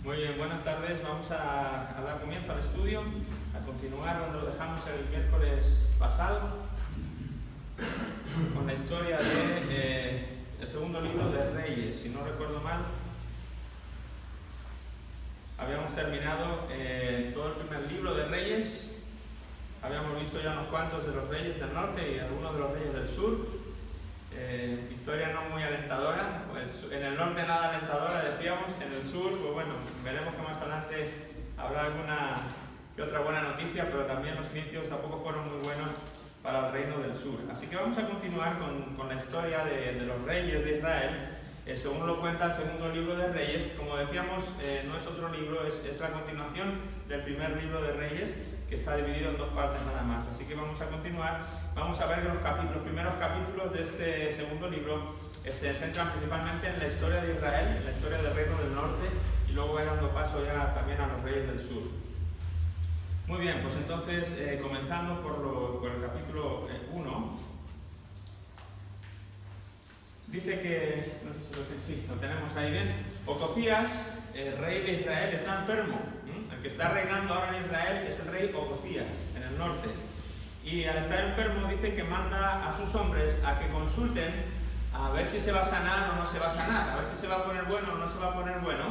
Muy bien, buenas tardes. Vamos a dar comienzo al estudio, a continuar donde lo dejamos el miércoles pasado, con la historia del segundo libro de Reyes. Si no recuerdo mal, habíamos terminado todo el primer libro de Reyes. Habíamos visto ya unos cuantos de los reyes del norte y algunos de los reyes del sur. Historia no muy alentadora, pues en el norte nada alentadora decíamos, en el sur, pues bueno, veremos que más adelante habrá alguna que otra buena noticia, pero también los inicios tampoco fueron muy buenos para el reino del sur. Así que vamos a continuar con la historia de los reyes de Israel, según lo cuenta el segundo libro de Reyes. Como decíamos, no es otro libro, es la continuación del primer libro de Reyes, que está dividido en dos partes nada más. Así que vamos a continuar. Vamos a ver que los primeros capítulos de este segundo libro se centran principalmente en la historia de Israel, en la historia del reino del norte, y luego va dando paso ya también a los reyes del sur. Muy bien, pues entonces comenzando por el capítulo 1, dice que, no sé si lo tenemos ahí bien, Ocosías, rey de Israel, está enfermo. El que está reinando ahora en Israel es el rey Ocosías, en el norte. Y al estar enfermo dice que manda a sus hombres a que consulten a ver si se va a sanar o no se va a sanar, a ver si se va a poner bueno o no se va a poner bueno.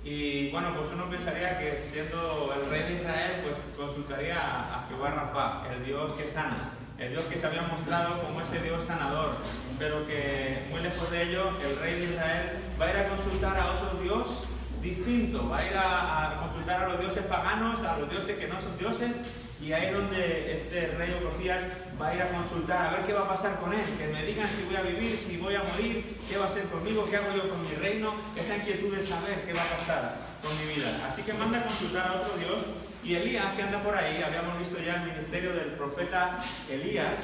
Y bueno, pues uno pensaría que siendo el rey de Israel, pues consultaría a Jehová Rafa, el Dios que sana, el Dios que se había mostrado como ese Dios sanador, pero que muy lejos de ello, el rey de Israel va a ir a consultar a otro Dios distinto, va a ir a consultar a los dioses paganos, a los dioses que no son dioses. Y ahí es donde este rey Ocosías va a ir a consultar, a ver qué va a pasar con él, que me digan si voy a vivir, si voy a morir, qué va a hacer conmigo, qué hago yo con mi reino, esa inquietud de saber qué va a pasar con mi vida. Así que manda a consultar a otro Dios, y Elías, que anda por ahí, habíamos visto ya el ministerio del profeta Elías,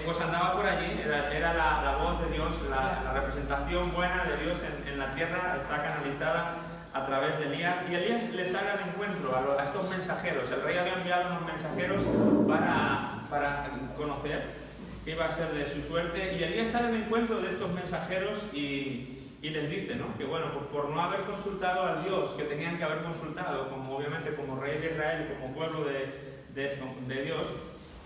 pues andaba por allí, era la voz de Dios, la representación buena de Dios en la tierra, está canalizada a través de Elías, y Elías le sale al encuentro a estos mensajeros. El rey había enviado unos mensajeros para conocer qué iba a ser de su suerte, y Elías sale al encuentro de estos mensajeros y les dice, ¿no?, que bueno, pues por no haber consultado al Dios que tenían que haber consultado, como obviamente como rey de Israel y como pueblo de Dios,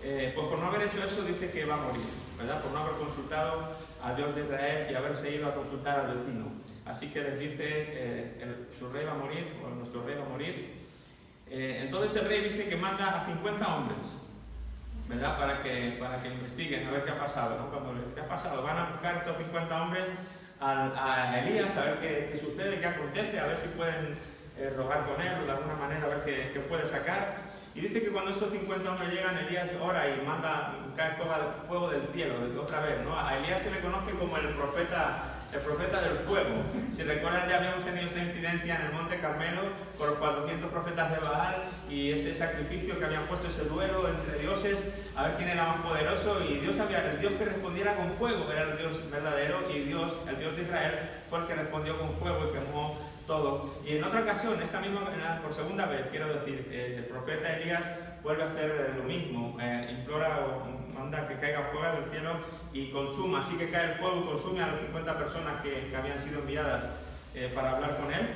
pues por no haber hecho eso dice que va a morir, ¿verdad? Por no haber consultado al Dios de Israel y haberse ido a consultar al vecino. Así que les dice, su rey va a morir, o nuestro rey va a morir. Entonces el rey dice que manda a 50 hombres, ¿verdad? Para que investiguen a ver qué ha pasado, ¿no? ¿Qué ha pasado? Van a buscar estos 50 hombres a Elías, a ver qué sucede, qué acontece, a ver si pueden rogar con él o de alguna manera a ver qué puede sacar. Y dice que cuando estos 50 hombres llegan, Elías ora y cae fuego del cielo, otra vez, ¿no? A Elías se le conoce como el profeta del fuego. Si recuerdan, ya habíamos tenido esta incidencia en el Monte Carmelo con los 400 profetas de Baal y ese sacrificio que habían puesto, ese duelo entre dioses, a ver quién era más poderoso, y el Dios que respondiera con fuego era el Dios verdadero, y Dios, el Dios de Israel, fue el que respondió con fuego y quemó todo. Y en otra ocasión, esta misma, por segunda vez, quiero decir, el profeta Elías vuelve a hacer lo mismo, implora o manda que caiga fuego del cielo y consuma, así que cae el fuego y consume a las 50 personas que habían sido enviadas para hablar con él.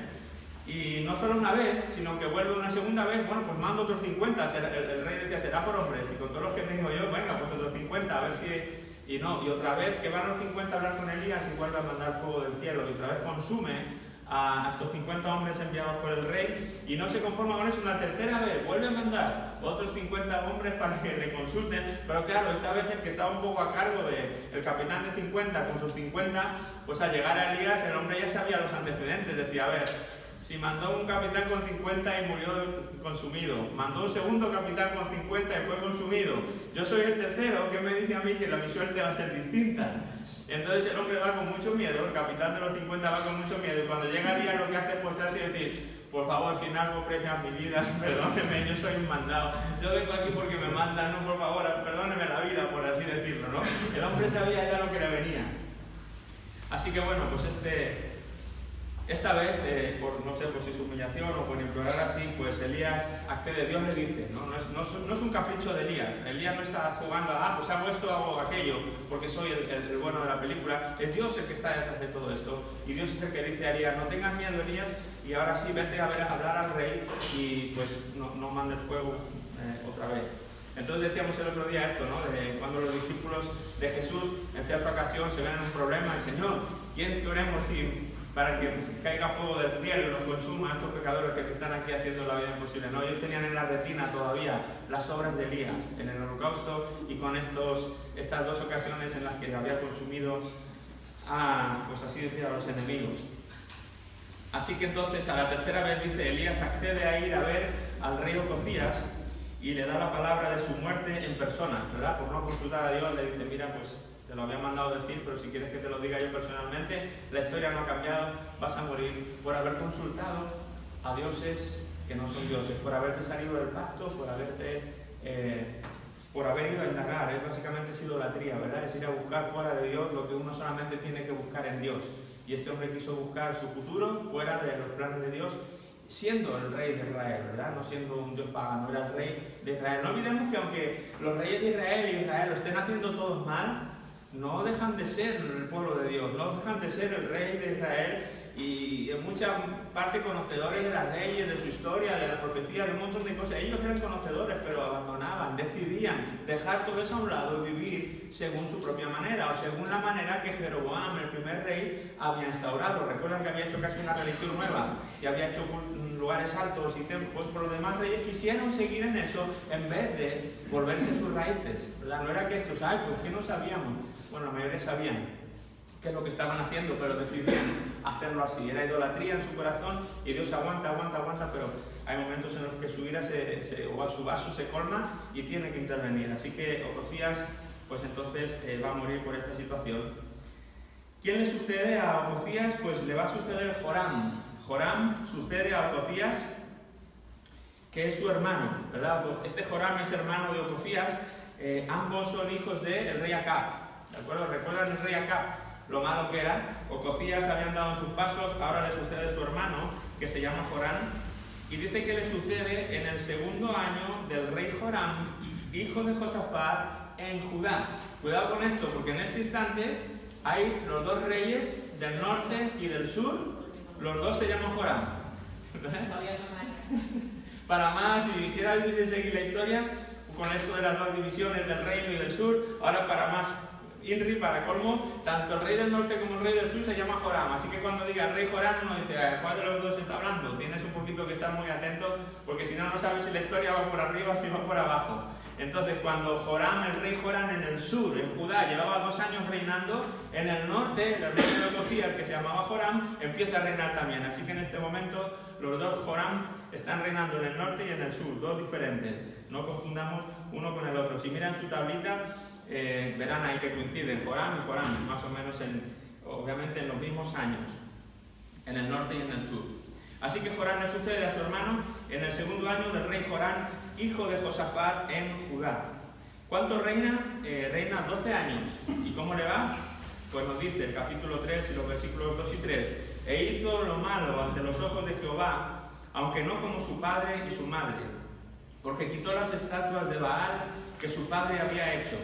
Y no solo una vez, sino que vuelve una segunda vez, bueno, pues mando otros 50, el rey decía, será por hombres, y con todos los que tengo yo, venga, pues otros 50, a ver si... Y no, y otra vez que van los 50 a hablar con Elías y vuelve a mandar fuego del cielo, y otra vez consume a estos 50 hombres enviados por el rey, y no se conforma con eso, una tercera vez vuelve a mandar otros 50 hombres para que le consulten, pero claro, esta vez el que estaba un poco a cargo el capitán de 50 con sus 50, pues al llegar a Elías el hombre ya sabía los antecedentes, decía, a ver, si mandó un capitán con 50 y murió consumido, mandó un segundo capitán con 50 y fue consumido, yo soy el tercero, ¿qué me dice a mí que mi suerte va a ser distinta? Entonces el hombre va con mucho miedo, el capitán de los 50 va con mucho miedo, y cuando llega el día lo que hace es postrarse y decir, por favor, si en algo aprecian mi vida, perdóneme, yo soy un mandado, yo vengo aquí porque me mandan, no, por favor, perdóneme la vida, por así decirlo, ¿no? El hombre sabía ya lo que le venía. Así que bueno, pues Esta vez, no sé, por su humillación o por implorar así, pues Elías accede, Dios le dice, no es un capricho de Elías. Elías no está jugando pues hago esto, hago aquello, porque soy el bueno de la película. Es Dios el que está detrás de todo esto. Y Dios es el que dice a Elías, no tengas miedo, Elías, y ahora sí, vete a hablar al rey y pues no mandes fuego otra vez. Entonces decíamos el otro día esto, ¿no? De cuando los discípulos de Jesús en cierta ocasión se ven en un problema, el Señor, ¿quién que oremos para que caiga fuego del cielo y los consuma a estos pecadores que te están aquí haciendo la vida imposible? No, ellos tenían en la retina todavía las obras de Elías en el holocausto y con estas dos ocasiones en las que había consumido pues así decir, a los enemigos. Así que entonces a la tercera vez dice, Elías accede a ir a ver al rey Ocosías y le da la palabra de su muerte en persona, ¿verdad? Por no consultar a Dios le dice, mira, pues te lo había mandado decir, pero si quieres que te lo diga yo personalmente, la historia no ha cambiado, vas a morir por haber consultado a dioses que no son dioses, por haberte salido del pacto, por haber ido a indagar. Es básicamente idolatría, ¿verdad? Es ir a buscar fuera de Dios lo que uno solamente tiene que buscar en Dios. Y este hombre quiso buscar su futuro fuera de los planes de Dios, siendo el rey de Israel, ¿verdad? No siendo un dios pagano, era el rey de Israel. No olvidemos que aunque los reyes de Israel y Israel lo estén haciendo todos mal, no dejan de ser el pueblo de Dios, no dejan de ser el rey de Israel y en mucha parte conocedores de las leyes, de su historia, de la profecía, de un montón de cosas. Ellos eran conocedores, pero abandonaban, decidían dejar todo eso a un lado y vivir según su propia manera o según la manera que Jeroboam, el primer rey, había instaurado. Recuerdan que había hecho casi una religión nueva y había hecho lugares altos y templos. Por los demás reyes quisieron seguir en eso en vez de volverse a sus raíces, ¿verdad? No era que estos, pues que no sabíamos. Bueno, la mayoría sabían qué es lo que estaban haciendo, pero decidían hacerlo así. Era idolatría en su corazón y Dios aguanta, pero hay momentos en los que su ira o su vaso se colma y tiene que intervenir. Así que Ocosías, pues entonces va a morir por esta situación. ¿Quién le sucede a Ocosías? Pues le va a suceder Joram. Joram sucede a Ocosías, que es su hermano, ¿verdad? Pues este Joram es hermano de Ocosías, ambos son hijos del rey Acab. ¿De acuerdo? ¿Recuerdan el rey Acab? Lo malo que era. Ocosías había andado en sus pasos, ahora le sucede su hermano, que se llama Joram, y dice que le sucede en el segundo año del rey Joram, hijo de Josafat, en Judá. Cuidado con esto, porque en este instante hay los dos reyes del norte y del sur, los dos se llaman Joram. Para más, si quisiera seguir la historia, con esto de las dos divisiones del reino y del sur, ahora para más Inri, para colmo, tanto el rey del norte como el rey del sur se llama Joram. Así que cuando diga el rey Joram, uno dice, ¿cuál de los dos está hablando? Tienes un poquito que estar muy atento, porque si no, no sabes si la historia va por arriba o si va por abajo. Entonces, cuando Joram, el rey Joram en el sur, en Judá, llevaba 2 años reinando, en el norte, el rey de Ocosías, que se llamaba Joram, empieza a reinar también. Así que en este momento, los dos Joram están reinando en el norte y en el sur, dos diferentes. No confundamos uno con el otro. Si miran su tablita, verán ahí que coinciden Joram y Joram, más o menos obviamente en los mismos años, en el norte y en el sur. Así que Joram le sucede a su hermano en el segundo año del rey Joram, hijo de Josafat, en Judá. ¿Cuánto reina? Reina 12 años. ¿Y cómo le va? Pues nos dice el capítulo 3 y los versículos 2 y 3. E hizo lo malo ante los ojos de Jehová, aunque no como su padre y su madre, porque quitó las estatuas de Baal que su padre había hecho,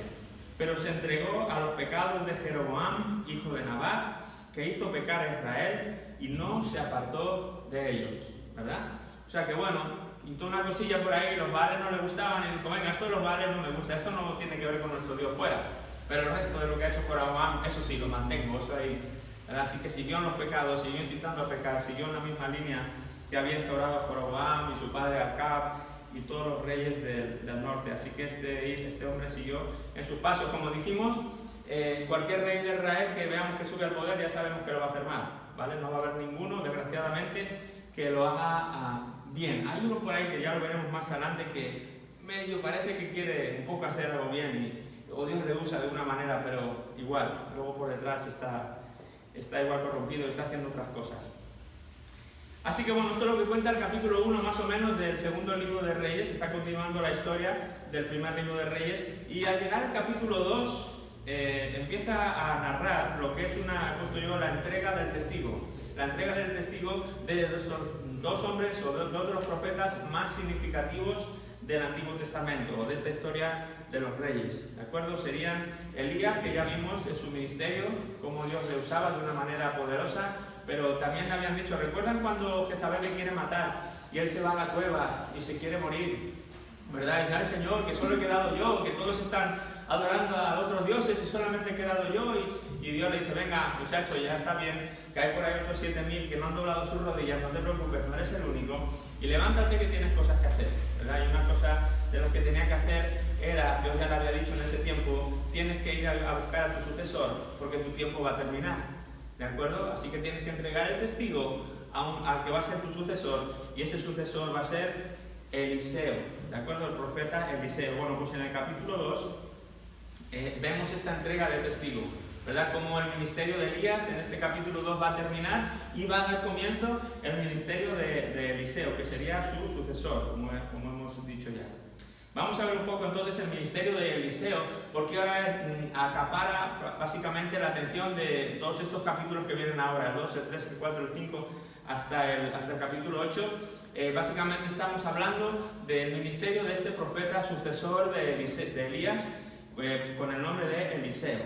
pero se entregó a los pecados de Jeroboam, hijo de Nabat, que hizo pecar a Israel y no se apartó de ellos, ¿verdad? O sea que bueno, quitó una cosilla por ahí, los Baales no le gustaban y dijo, venga, esto de los Baales no me gusta, esto no tiene que ver con nuestro Dios, fuera. Pero el resto de lo que ha hecho Jeroboam, eso sí, lo mantengo, eso ahí, ¿verdad? Así que siguió en los pecados, siguió incitando a pecar, siguió en la misma línea que había instaurado Jeroboam y su padre Acab y todos los reyes del norte. Así que este hombre siguió en sus pasos. Como dijimos, cualquier rey de Israel que veamos que sube al poder, ya sabemos que lo va a hacer mal, ¿vale? No va a haber ninguno, desgraciadamente, que lo haga bien. Hay uno por ahí que ya lo veremos más adelante que medio parece que quiere un poco hacer algo bien o Dios le usa de una manera, pero igual, luego por detrás está igual corrompido y está haciendo otras cosas. Así que bueno, esto es lo que cuenta el capítulo 1 más o menos del segundo libro de Reyes. Está continuando la historia del primer libro de Reyes y al llegar al capítulo 2 empieza a narrar lo que es la entrega del testigo. la entrega del testigo de estos dos hombres o dos de los profetas más significativos del Antiguo Testamento o de esta historia de los reyes, ¿de acuerdo? Serían Elías, que ya vimos en su ministerio, cómo Dios le usaba de una manera poderosa, pero también le habían dicho, ¿recuerdan cuando Jezabel le quiere matar y él se va a la cueva y se quiere morir? ¿Verdad? Y, ay, Señor, que solo he quedado yo, que todos están adorando a otros dioses y solamente he quedado yo. Y Dios le dice, venga, muchacho, ya está bien, que hay por ahí otros 7.000 que no han doblado sus rodillas, no te preocupes, no eres el único. Y levántate que tienes cosas que hacer, ¿verdad? Y una cosa de las que tenía que hacer era, Dios ya le había dicho en ese tiempo, tienes que ir a buscar a tu sucesor, porque tu tiempo va a terminar, ¿de acuerdo? Así que tienes que entregar el testigo al que va a ser tu sucesor, y ese sucesor va a ser Eliseo, ¿de acuerdo? El profeta Eliseo. Bueno, pues en el capítulo 2 vemos esta entrega de testigo, ¿verdad? Como el ministerio de Elías en este capítulo 2 va a terminar y va a dar comienzo el ministerio de Eliseo, que sería su sucesor, como hemos dicho ya. Vamos a ver un poco entonces el ministerio de Eliseo, porque ahora acapara básicamente la atención de todos estos capítulos que vienen ahora, el 2, el 3, el 4, el 5, hasta el capítulo 8. Básicamente estamos hablando del ministerio de este profeta sucesor de Elías, con el nombre de Eliseo.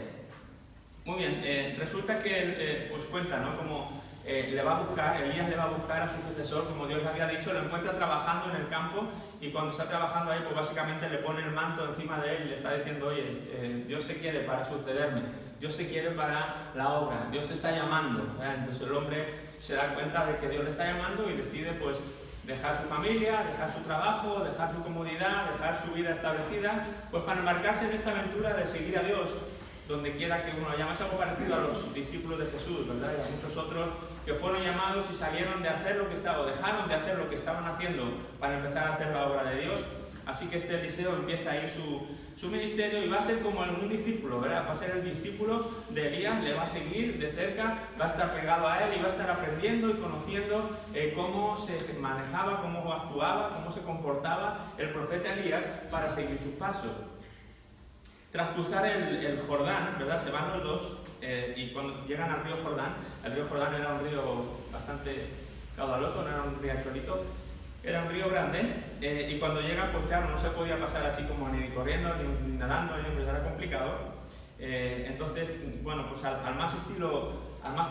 Muy bien, resulta que pues cuenta, ¿no? Como le va a buscar, Elías le va a buscar a su sucesor, como Dios le había dicho, lo encuentra trabajando en el campo, y cuando está trabajando ahí, pues básicamente le pone el manto encima de él y le está diciendo, oye, Dios te quiere para sucederme, Dios te quiere para la obra, Dios te está llamando, ¿verdad? Entonces el hombre se da cuenta de que Dios le está llamando y decide pues dejar su familia, dejar su trabajo, dejar su comodidad, dejar su vida establecida, pues para embarcarse en esta aventura de seguir a Dios donde quiera que uno vaya. Es algo parecido a los discípulos de Jesús, ¿verdad? Y a muchos otros que fueron llamados y salieron de hacer lo que estaba, o dejaron de hacer lo que estaban haciendo para empezar a hacer la obra de Dios. Así que este Eliseo empieza ahí su ministerio y va a ser como un discípulo, ¿verdad? Va a ser el discípulo de Elías, le va a seguir de cerca, va a estar pegado a él y va a estar aprendiendo y conociendo cómo se manejaba, cómo actuaba, cómo se comportaba el profeta Elías para seguir sus pasos. Tras cruzar el Jordán, ¿verdad? Se van los dos y cuando llegan al río Jordán, el río Jordán era un río bastante caudaloso, no era un riachuelito, era un río grande, y cuando llegan, pues claro, no se podía pasar así como ni corriendo, ni nadando, pues era complicado. Entonces, bueno, pues al más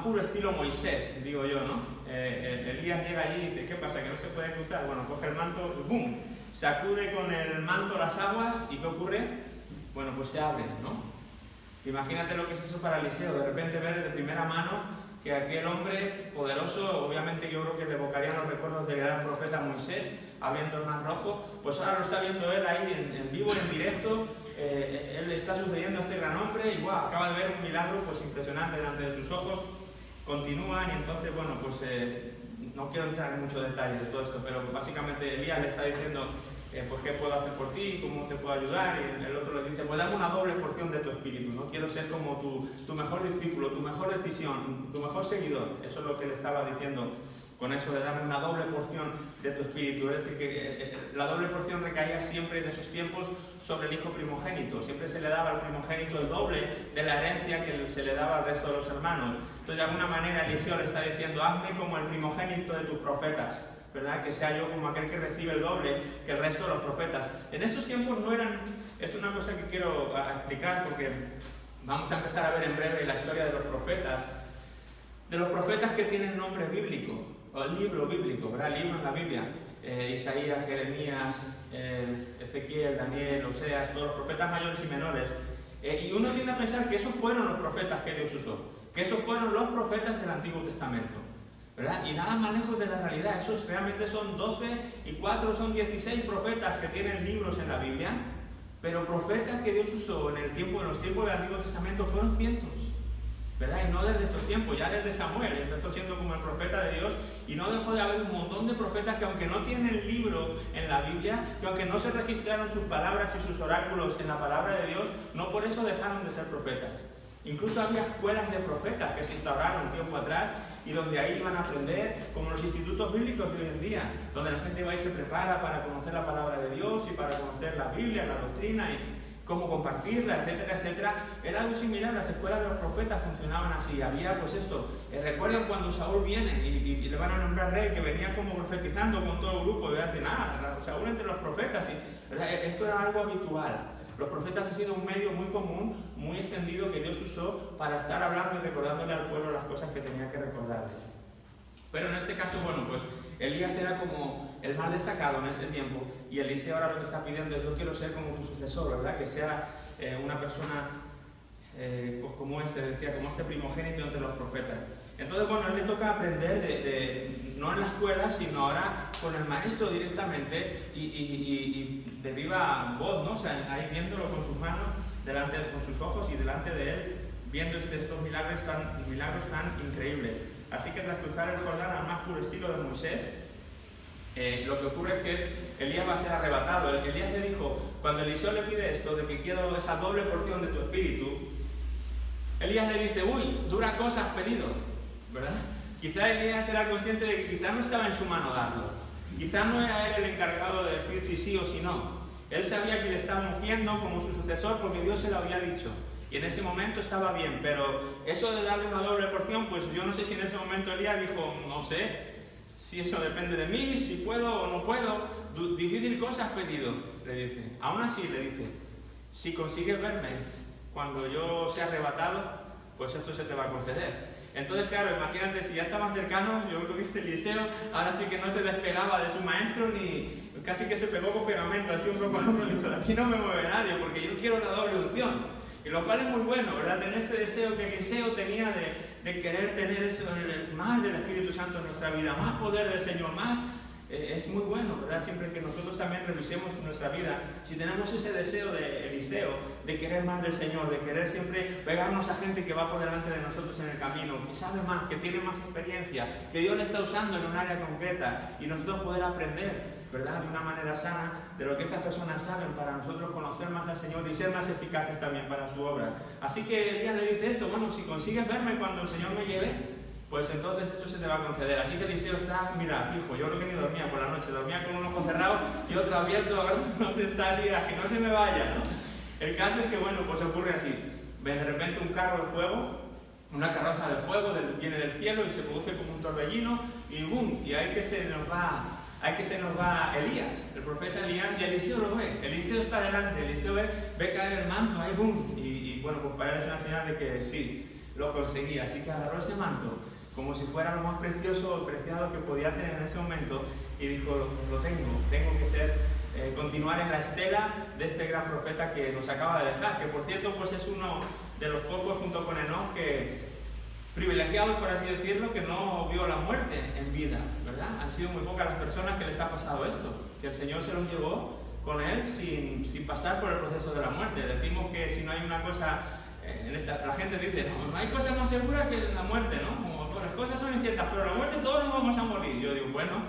puro estilo Moisés, digo yo, ¿no? Elías llega allí y dice, ¿qué pasa? ¿Que no se puede cruzar? Bueno, coge el manto, ¡bum! Sacude con el manto las aguas, ¿y qué ocurre? Bueno, pues se abren, ¿no? Imagínate lo que es eso para Eliseo, de repente ver de primera mano que aquel hombre poderoso, obviamente yo creo que le evocarían los recuerdos del gran profeta Moisés, abriendo el mar rojo, pues ahora lo está viendo él ahí en vivo, en directo, él le está sucediendo a este gran hombre y ¡guau! Acaba de ver un milagro pues impresionante delante de sus ojos. Continúan y entonces, bueno, pues no quiero entrar en mucho detalle de todo esto, pero básicamente Elías le está diciendo, pues qué puedo hacer por ti, cómo te puedo ayudar, y el otro le dice, pues dame una doble porción de tu espíritu, ¿no? Quiero ser como tu mejor discípulo, tu mejor decisión, tu mejor seguidor. Eso es lo que le estaba diciendo con eso de darme una doble porción de tu espíritu. Es decir, que la doble porción recaía siempre en esos tiempos sobre el hijo primogénito. Siempre se le daba al primogénito el doble de la herencia que se le daba al resto de los hermanos. Entonces, de alguna manera, Eliseo le está diciendo, hazme como el primogénito de tus profetas, ¿verdad? Que sea yo como aquel que recibe el doble que el resto de los profetas. En esos tiempos no eran... Es una cosa que quiero explicar porque vamos a empezar a ver en breve la historia de los profetas que tienen nombre bíblico, o libro bíblico, ¿verdad? Libro en la Biblia. Isaías, Jeremías, Ezequiel, Daniel, Oseas, todos los profetas mayores y menores. Y uno tiende a pensar que esos fueron los profetas que Dios usó, que esos fueron los profetas del Antiguo Testamento, ¿verdad? Y nada más lejos de la realidad. Esos realmente son 12 y 4 son 16 profetas que tienen libros en la Biblia, pero profetas que Dios usó en los tiempos del Antiguo Testamento fueron cientos, ¿verdad? Y no desde esos tiempos, ya desde Samuel empezó siendo como el profeta de Dios, y no dejó de haber un montón de profetas que aunque no tienen libro en la Biblia, que aunque no se registraron sus palabras y sus oráculos en la palabra de Dios, no por eso dejaron de ser profetas. Incluso había escuelas de profetas que se instauraron tiempo atrás y donde ahí iban a aprender, como los institutos bíblicos de hoy en día, donde la gente va y se prepara para conocer la palabra de Dios y para conocer la Biblia, la doctrina, y cómo compartirla, etcétera, etcétera. Era algo similar, las escuelas de los profetas funcionaban así. Había pues esto, recuerdan cuando Saúl viene y le van a nombrar rey, que venía como profetizando con todo el grupo, ¿verdad? De nada, Saúl entre los profetas, ¿verdad? Esto era algo habitual. Los profetas han sido un medio muy común, muy extendido, que Dios usó para estar hablando y recordándole al pueblo las cosas que tenía que recordarles. Pero en este caso, bueno, pues Elías era como el más destacado en este tiempo, y Eliseo ahora lo que está pidiendo es: yo quiero ser como tu sucesor, ¿verdad? Que sea una persona pues como decía, como este primogénito entre los profetas. Entonces, bueno, a él le toca aprender no en la escuela, sino ahora con el maestro directamente y de viva voz, ¿no? O sea, ahí viéndolo con sus manos, con sus ojos y delante de él, viendo estos milagros tan increíbles. Así que tras cruzar el Jordán al más puro estilo de Moisés, lo que ocurre es que Elías va a ser arrebatado. Elías le dijo, cuando Eliseo le pide esto, de que quiero esa doble porción de tu espíritu, Elías le dice: uy, dura cosa has pedido, ¿verdad? Quizá Elías era consciente de que quizá no estaba en su mano darlo. Quizá no era él el encargado de decir si sí o si no. Él sabía que le estaba ungiendo como su sucesor porque Dios se lo había dicho. Y en ese momento estaba bien, pero eso de darle una doble porción, pues yo no sé si en ese momento Elías dijo: no sé si eso depende de mí, si puedo o no puedo. Difícil cosa has pedido, le dice. Aún así le dice: si consigues verme cuando yo sea arrebatado, pues esto se te va a conceder. Entonces, claro, imagínate, si ya estaban cercanos, yo creo que este Eliseo ahora sí que no se despegaba de su maestro, ni casi que se pegó con pegamento, así un poco al hombro, y dijo: de aquí no me mueve nadie, porque yo quiero la doble unción. Y lo cual es muy bueno, ¿verdad? Tener este deseo que Eliseo tenía de querer tener eso, más del Espíritu Santo en nuestra vida, más poder del Señor, más. Es muy bueno, ¿verdad? Siempre que nosotros también revisemos nuestra vida, si tenemos ese deseo de Eliseo, de querer más del Señor, de querer siempre pegarnos a gente que va por delante de nosotros en el camino, que sabe más, que tiene más experiencia, que Dios le está usando en un área concreta, y nosotros poder aprender, ¿verdad?, de una manera sana de lo que estas personas saben, para nosotros conocer más al Señor y ser más eficaces también para su obra. Así que Elías le dice esto: bueno, si consigues verme cuando el Señor me lleve, pues entonces eso se te va a conceder. Así que Eliseo está, mira, fijo, yo creo que ni dormía por la noche, dormía con un ojo cerrado y otro abierto, a ver dónde está Elías, que no se me vaya, ¿no? El caso es que, bueno, pues ocurre así: ve de repente un carro de fuego, una carroza de fuego, viene del cielo y se produce como un torbellino, y ¡bum! Y ahí que se nos va Elías, el profeta Elías, y Eliseo lo ve. Eliseo está delante, Eliseo ve caer el manto, ahí ¡bum! Y bueno, pues para él es una señal de que sí, lo conseguía. Así que agarró ese manto como si fuera lo más precioso o preciado que podía tener en ese momento, y dijo: lo tengo que continuar en la estela de este gran profeta que nos acaba de dejar, que por cierto pues es uno de los pocos, junto con Enoc, que privilegiado, por así decirlo, que no vio la muerte en vida, ¿verdad? Han sido muy pocas las personas que les ha pasado esto, que el Señor se los llevó con él sin pasar por el proceso de la muerte. Decimos que si no hay una cosa, la gente dice: no hay cosa más segura que la muerte, ¿no? Como las cosas son inciertas, pero la muerte todos nos vamos a morir. Yo digo, bueno,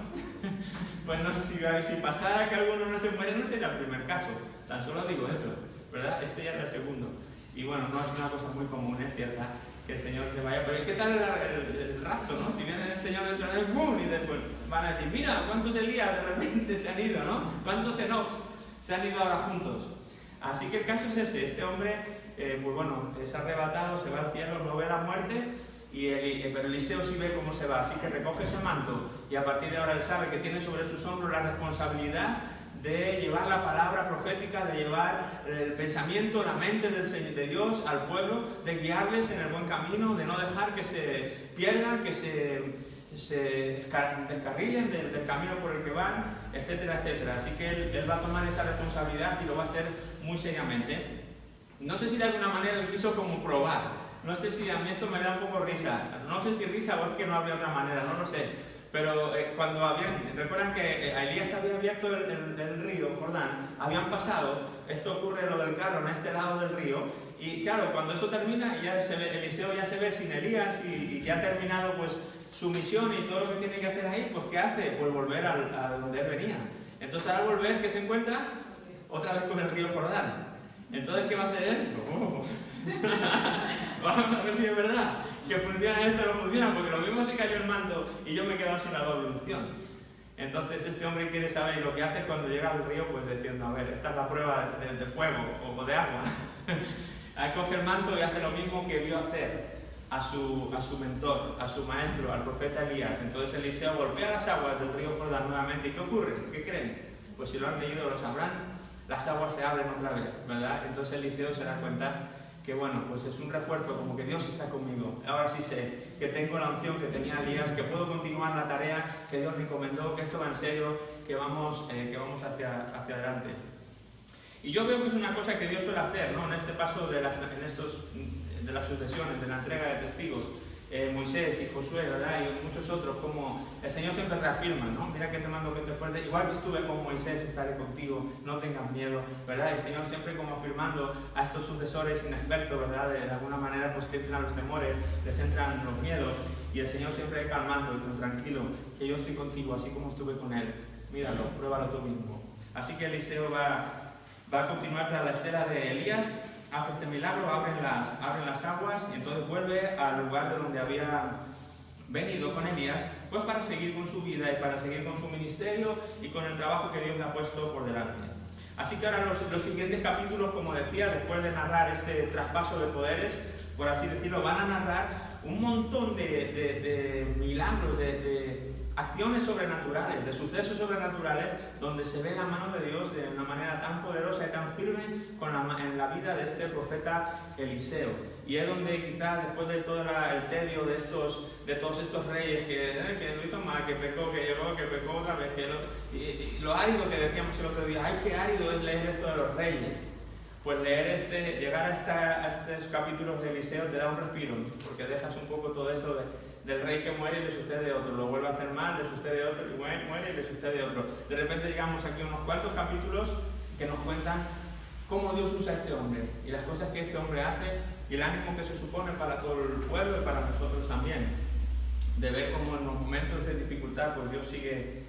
pues no, si pasara que alguno no se muere, no sería el primer caso. Tan solo digo eso, ¿verdad? Este ya es el segundo. Y bueno, no es una cosa muy común, es cierta, que el Señor se vaya. Pero ¿qué tal el rapto, no? Si viene el Señor dentro de él, ¡bum! Y después van a decir: mira, ¿cuántos Elías de repente se han ido, no? ¿Cuántos Enocs se han ido ahora juntos? Así que el caso es ese: este hombre, pues bueno, es arrebatado, se va al cielo, no ve la muerte, pero Eliseo sí ve cómo se va. Así que recoge ese manto, y a partir de ahora él sabe que tiene sobre sus hombros la responsabilidad de llevar la palabra profética, de llevar el pensamiento, la mente de Dios al pueblo, de guiarles en el buen camino, de no dejar que se pierdan, que se descarrilen del camino por el que van, etcétera, etcétera. Así que él va a tomar esa responsabilidad y lo va a hacer muy seriamente. No sé si de alguna manera él quiso como probar. No sé si a mí esto me da un poco risa. No sé si risa o es que no habría otra manera, no lo sé. Pero recuerdan que a Elías había abierto el río Jordán, habían pasado, esto ocurre lo del carro en este lado del río, y claro, cuando eso termina, Eliseo ya se ve sin Elías y ya ha terminado pues su misión y todo lo que tiene que hacer ahí, pues ¿qué hace? Pues volver a donde él venía. Entonces al volver, ¿qué se encuentra? Otra vez con el río Jordán. Entonces, ¿qué va a hacer él? Vamos a ver si es verdad que funciona esto o no funciona, porque lo mismo se cayó el manto y yo me he quedado sin la doble unción. Entonces este hombre quiere saber, y lo que hace cuando llega al río, pues diciendo, a ver, esta es la prueba de fuego o de agua. Ahí coge el manto y hace lo mismo que vio hacer a su mentor, a su maestro, al profeta Elías. Entonces Eliseo golpea las aguas del río Jordán nuevamente. ¿Y qué ocurre? ¿Qué creen? Pues si lo han leído lo sabrán, las aguas se abren otra vez, ¿verdad? Entonces Eliseo se da cuenta que bueno, pues es un refuerzo, como que Dios está conmigo. Ahora sí sé que tengo la unción que tenía Elías, que puedo continuar la tarea que Dios me encomendó, que esto va en serio, que vamos hacia adelante. Y yo veo que es una cosa que Dios suele hacer, ¿no? En este paso de las sucesiones, de la entrega de testigos. Moisés y Josué, ¿verdad? Y muchos otros, como el Señor siempre reafirma, ¿no? Mira que te mando que te fuerte, igual que estuve con Moisés, estaré contigo, no tengas miedo, ¿verdad? El Señor siempre como afirmando a estos sucesores inexpertos, ¿verdad? De alguna manera, pues que entran los temores, les entran los miedos, y el Señor siempre calmando, diciendo, tranquilo, que yo estoy contigo, así como estuve con él, míralo, pruébalo tú mismo. Así que Eliseo va a continuar tras la estela de Elías, hace este milagro, abren las aguas y entonces vuelve al lugar de donde había venido con Elías, pues para seguir con su vida y para seguir con su ministerio y con el trabajo que Dios le ha puesto por delante. Así que ahora los siguientes capítulos, como decía, después de narrar este traspaso de poderes, por así decirlo, van a narrar un montón de milagros, de acciones sobrenaturales, de sucesos sobrenaturales, donde se ve la mano de Dios de una manera tan poderosa y tan firme en la vida de este profeta Eliseo. Y es donde quizás después de todo el tedio de todos estos reyes que lo hizo mal, que pecó, que llegó, que pecó otra vez, y lo árido que decíamos el otro día, ay, qué árido es leer esto de los reyes. Pues llegar a estos capítulos de Eliseo te da un respiro, porque dejas un poco todo eso del rey que muere y le sucede otro, lo vuelve a hacer mal, le sucede otro, y muere y le sucede otro. De repente llegamos aquí a unos cuantos capítulos que nos cuentan cómo Dios usa a este hombre y las cosas que este hombre hace y el ánimo que se supone para todo el pueblo y para nosotros también. De ver cómo en los momentos de dificultad pues Dios sigue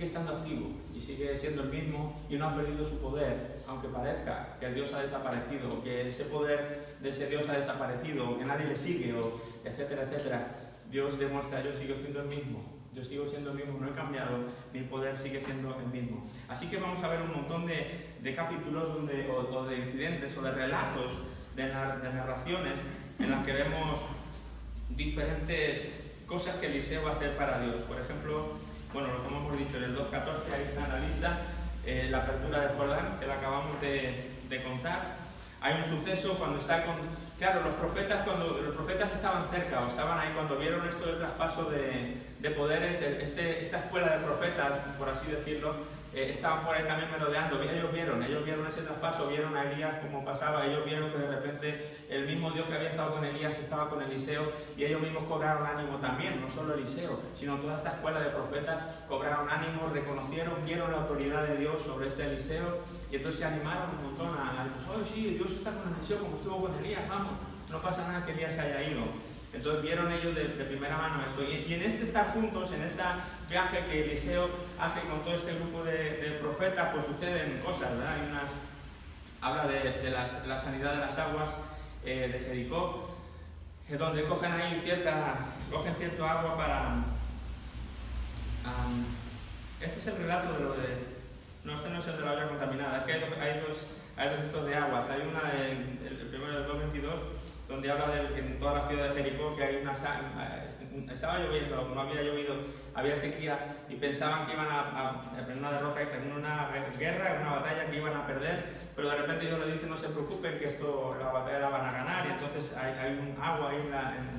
estando activo y sigue siendo el mismo y no ha perdido su poder, aunque parezca que el Dios ha desaparecido, o que ese poder de ese Dios ha desaparecido, o que nadie le sigue, o etcétera, etcétera. Dios demuestra, yo sigo siendo el mismo, yo sigo siendo el mismo, no he cambiado, mi poder sigue siendo el mismo. Así que vamos a ver un montón de capítulos o de incidentes o de relatos, de narraciones en las que vemos diferentes cosas que Eliseo va a hacer para Dios. Por ejemplo, bueno, lo que hemos dicho en el 2.14, ahí está en la lista, la apertura de Jordán, que la acabamos de contar. Hay un suceso cuando está con... Claro, cuando los profetas estaban cerca, o estaban ahí cuando vieron esto del traspaso de poderes, esta escuela de profetas, por así decirlo, estaban por ahí también merodeando. Ellos vieron ese traspaso, vieron a Elías como pasaba, ellos vieron que de repente el mismo Dios que había estado con Elías estaba con Eliseo, y ellos mismos cobraron ánimo también, no solo Eliseo, sino toda esta escuela de profetas cobraron ánimo, reconocieron, vieron la autoridad de Dios sobre este Eliseo, y entonces se animaron un montón a oh sí, Dios está con Eliseo como estuvo con Elías, vamos, no pasa nada que Elías se haya ido. Entonces vieron ellos de primera mano esto. Y en este estar juntos, en este viaje que Eliseo hace con todo este grupo de profetas, pues suceden cosas, ¿verdad? Habla de la sanidad de las aguas de Jericó, donde cogen cierto agua para... este es el relato de lo de... No, este no es el de la olla contaminada, es que hay dos estos de aguas. Hay una, el primero del 2.22, donde habla de en toda la ciudad de Jericó que hay estaba lloviendo, no había llovido, había sequía, y pensaban que iban en una derrota, en una guerra, en una batalla que iban a perder, pero de repente Dios les dice no se preocupen que la batalla la van a ganar, y entonces hay un agua ahí,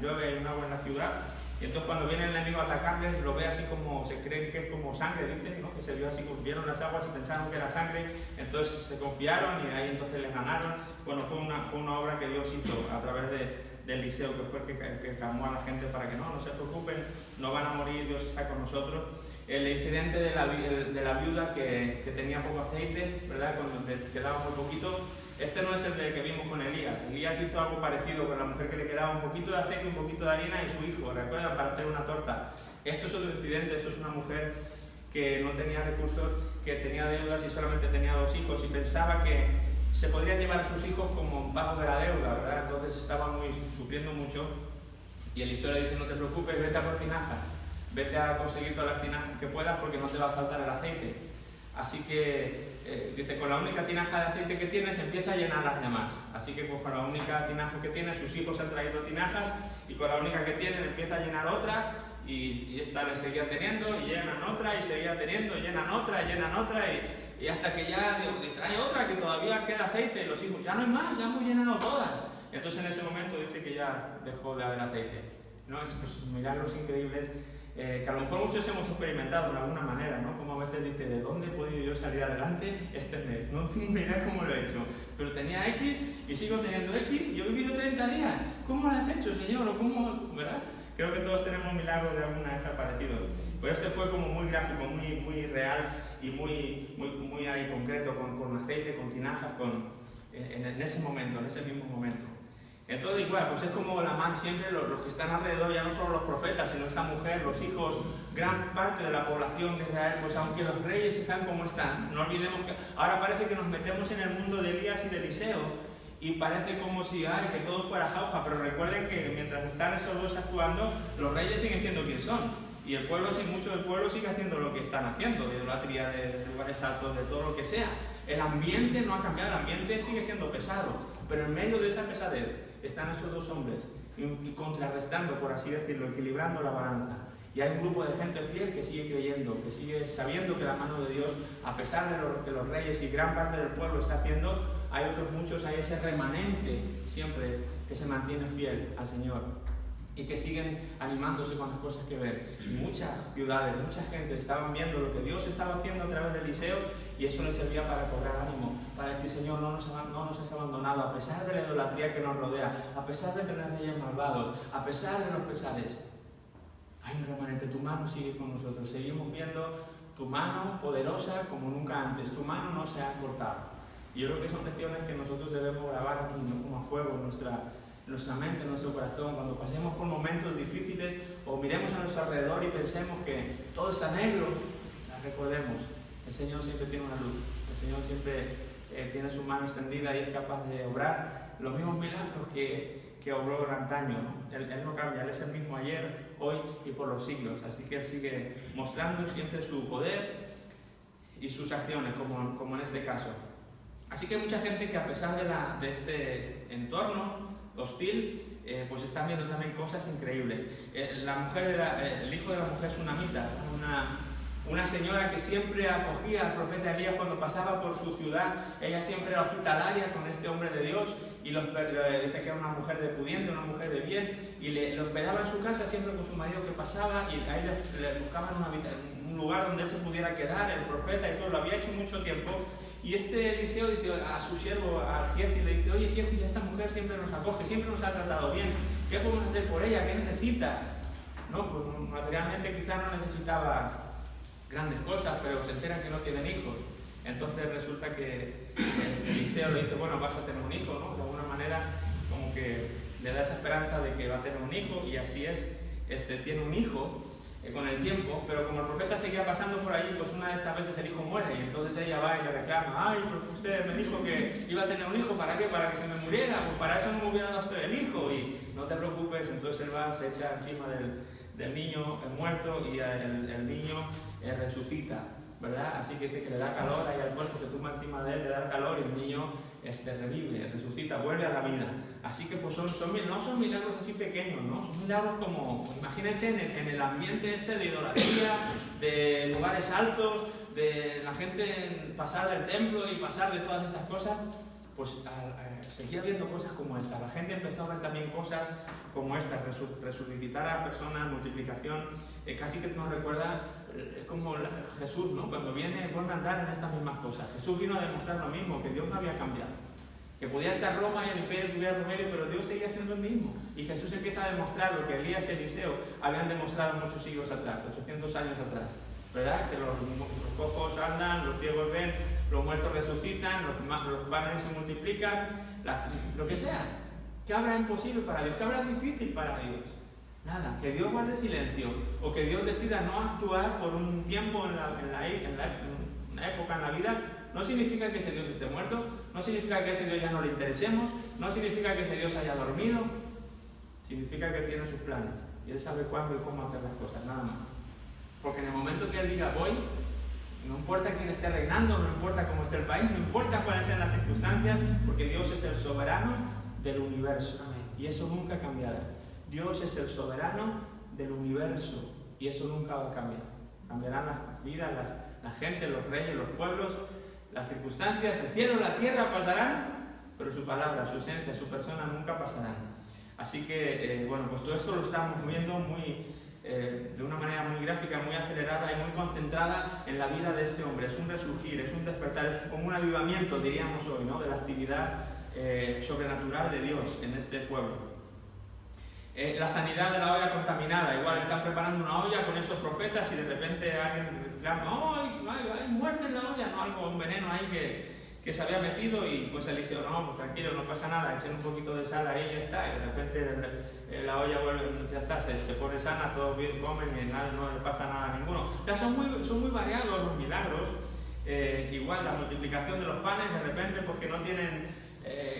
llueve, hay un agua en la ciudad, y entonces cuando viene el enemigo a atacarles lo ve así como, se creen que es como sangre, dicen, ¿no? Que se vio así, vieron las aguas y pensaron que era sangre, entonces se confiaron y ahí entonces les ganaron. Bueno, fue una obra que Dios hizo a través de Eliseo, que fue el que calmó a la gente para que no se preocupen, no van a morir, Dios está con nosotros. El incidente de la viuda que tenía poco aceite, ¿verdad? Cuando quedaba muy poquito. Este no es el que vimos con Elías. Elías hizo algo parecido con la mujer que le quedaba un poquito de aceite, un poquito de harina y su hijo, ¿recuerdan? Para hacer una torta. Esto es otro incidente, esto es una mujer que no tenía recursos, que tenía deudas y solamente tenía 2 hijos y pensaba que se podrían llevar a sus hijos como un pago de la deuda, ¿verdad? Entonces estaba sufriendo mucho y Eliseo le dice, no te preocupes, vete a por tinajas. vete a conseguir todas las tinajas que puedas porque no te va a faltar el aceite. Así que, dice, con la única tinaja de aceite que tienes empieza a llenar las demás. Así que pues con la única tinaja que tienes, sus hijos han traído tinajas y con la única que tienen empieza a llenar otra y esta le seguía teniendo y llenan otra y seguía teniendo, llenan otra y hasta que ya le trae otra que todavía queda aceite y los hijos, ya no hay más, ya hemos llenado todas. Entonces en ese momento dice que ya dejó de haber aceite. ¿No? Es pues, milagros increíbles que a lo mejor muchos hemos experimentado de alguna manera, ¿no? Como a veces dice, ¿de dónde he podido yo salir adelante este mes? No tengo ni idea cómo lo he hecho, pero tenía X y sigo teniendo X y yo he vivido 30 días. ¿Cómo lo has hecho, Señor? ¿O cómo? ¿Verdad? Creo que todos tenemos milagros de alguna vez aparecidos. Pero este fue como muy gráfico, muy real y muy ahí concreto, con aceite, con tinajas, en ese momento, en ese mismo momento. Entonces, igual, pues es como la mano siempre, los que están alrededor, ya no solo los profetas, sino esta mujer, los hijos, gran parte de la población de Israel, pues aunque los reyes están como están, no olvidemos que ahora parece que nos metemos en el mundo de Elías y de Eliseo y parece como si, que todo fuera jauja, pero recuerden que mientras están estos dos actuando, los reyes siguen siendo quien son. Y el pueblo, mucho del pueblo sigue haciendo lo que están haciendo, de idolatría, de lugares altos, de todo lo que sea. El ambiente no ha cambiado, el ambiente sigue siendo pesado, pero en medio de esa pesadez están esos dos hombres y contrarrestando, por así decirlo, equilibrando la balanza. Y hay un grupo de gente fiel que sigue creyendo, que sigue sabiendo que la mano de Dios, a pesar de lo que los reyes y gran parte del pueblo está haciendo, hay otros muchos, hay ese remanente siempre que se mantiene fiel al Señor y que siguen animándose con las cosas que ven. Y muchas ciudades, mucha gente estaban viendo lo que Dios estaba haciendo a través de Eliseo y eso les servía para cobrar ánimo, para decir, Señor, no nos has abandonado, a pesar de la idolatría que nos rodea, a pesar de tener reyes malvados, a pesar de los pesares. Hay un remanente, tu mano sigue con nosotros, seguimos viendo tu mano poderosa como nunca antes, tu mano no se ha cortado. Y yo creo que son lecciones que nosotros debemos grabar aquí, ¿no? Como a fuego en nuestra mente, en nuestro corazón, cuando pasemos por momentos difíciles o miremos a nuestro alrededor y pensemos que todo está negro, recordemos, el Señor siempre tiene una luz, el Señor siempre tiene su mano extendida y es capaz de obrar los mismos milagros que obró antaño, ¿no? Él no cambia, Él es el mismo ayer, hoy y por los siglos, así que Él sigue mostrando siempre su poder y sus acciones, como en este caso. Así que hay mucha gente que a pesar de este entorno hostil, pues están viendo también cosas increíbles. El hijo de la mujer sunamita, una señora que siempre acogía al profeta Elías cuando pasaba por su ciudad, ella siempre era hospitalaria con este hombre de Dios y dice que era una mujer de pudiente, una mujer de bien, y le hospedaba en su casa siempre con su marido que pasaba y ahí le buscaban un lugar donde él se pudiera quedar, el profeta y todo, lo había hecho mucho tiempo. Y este Eliseo dice a su siervo, al Giezi, le dice, oye Giezi, esta mujer siempre nos acoge, siempre nos ha tratado bien, ¿qué podemos hacer por ella? ¿Qué necesita? No, pues materialmente quizás no necesitaba grandes cosas, pero se enteran que no tienen hijos. Entonces resulta que Eliseo le dice, bueno, vas a tener un hijo, ¿no? De alguna manera como que le da esa esperanza de que va a tener un hijo y así es, tiene un hijo con el tiempo, pero como el profeta seguía pasando por ahí, pues una de estas veces el hijo muere y entonces ella va y le reclama, ay, pero usted me dijo que iba a tener un hijo, ¿para qué? Para que se me muriera, pues para eso no me hubiera dado usted el hijo y no te preocupes, entonces él va, se echa encima del niño muerto y el niño resucita, ¿verdad? Así que dice que le da calor ahí al cuerpo, se tumba encima de él, le da calor y el niño revive, resucita, vuelve a la vida. Así que pues no son milagros así pequeños, ¿no? Son milagros como, imagínense en el ambiente de idolatría, de lugares altos, de la gente pasar del templo y pasar de todas estas cosas, pues seguía viendo cosas como esta. La gente empezó a ver también cosas como esta, resucitar a personas, multiplicación, casi que nos recuerda, es como Jesús, ¿no? Cuando viene, vuelve a andar en estas mismas cosas. Jesús vino a demostrar lo mismo, que Dios no había cambiado. Que podía estar Roma y el imperio estuviera por medio, pero Dios seguía siendo el mismo. Y Jesús empieza a demostrar lo que Elías y Eliseo habían demostrado muchos siglos atrás, 800 años atrás. ¿Verdad? Que los cojos andan, los ciegos ven, los muertos resucitan, los panes se multiplican, lo que sea. ¿Qué habrá imposible para Dios? ¿Qué habrá difícil para Dios? Nada. Que Dios guarde silencio o que Dios decida no actuar por un tiempo en la época, en la vida, no significa que ese Dios esté muerto, no significa que a ese Dios ya no le interesemos, no significa que ese Dios haya dormido, significa que tiene sus planes y Él sabe cuándo y cómo hacer las cosas, nada más. Porque en el momento que Él diga voy, no importa quién esté reinando, no importa cómo esté el país, no importa cuáles sean las circunstancias, porque Dios es el soberano del universo. Y eso nunca cambiará. Dios es el soberano del universo y eso nunca va a cambiar. Cambiarán las vidas, la gente, los reyes, los pueblos, las circunstancias, el cielo, la tierra pasarán, pero su palabra, su esencia, su persona nunca pasarán. Así que, pues todo esto lo estamos viendo de una manera muy gráfica, muy acelerada y muy concentrada en la vida de este hombre. Es un resurgir, es un despertar, es como un avivamiento, diríamos hoy, ¿no? De la actividad sobrenatural de Dios en este pueblo. La sanidad de la olla contaminada, igual están preparando una olla con estos profetas y de repente alguien clama, hay muerte en la olla, no, algo, un veneno ahí que se había metido, y pues Eliseo, no, pues tranquilo, no pasa nada, echen un poquito de sal ahí y ya está, y de repente la olla vuelve, ya está, se pone sana, todos bien comen y nada, no le pasa nada a ninguno. O sea, son muy variados los milagros. Igual la multiplicación de los panes, de repente pues que no tienen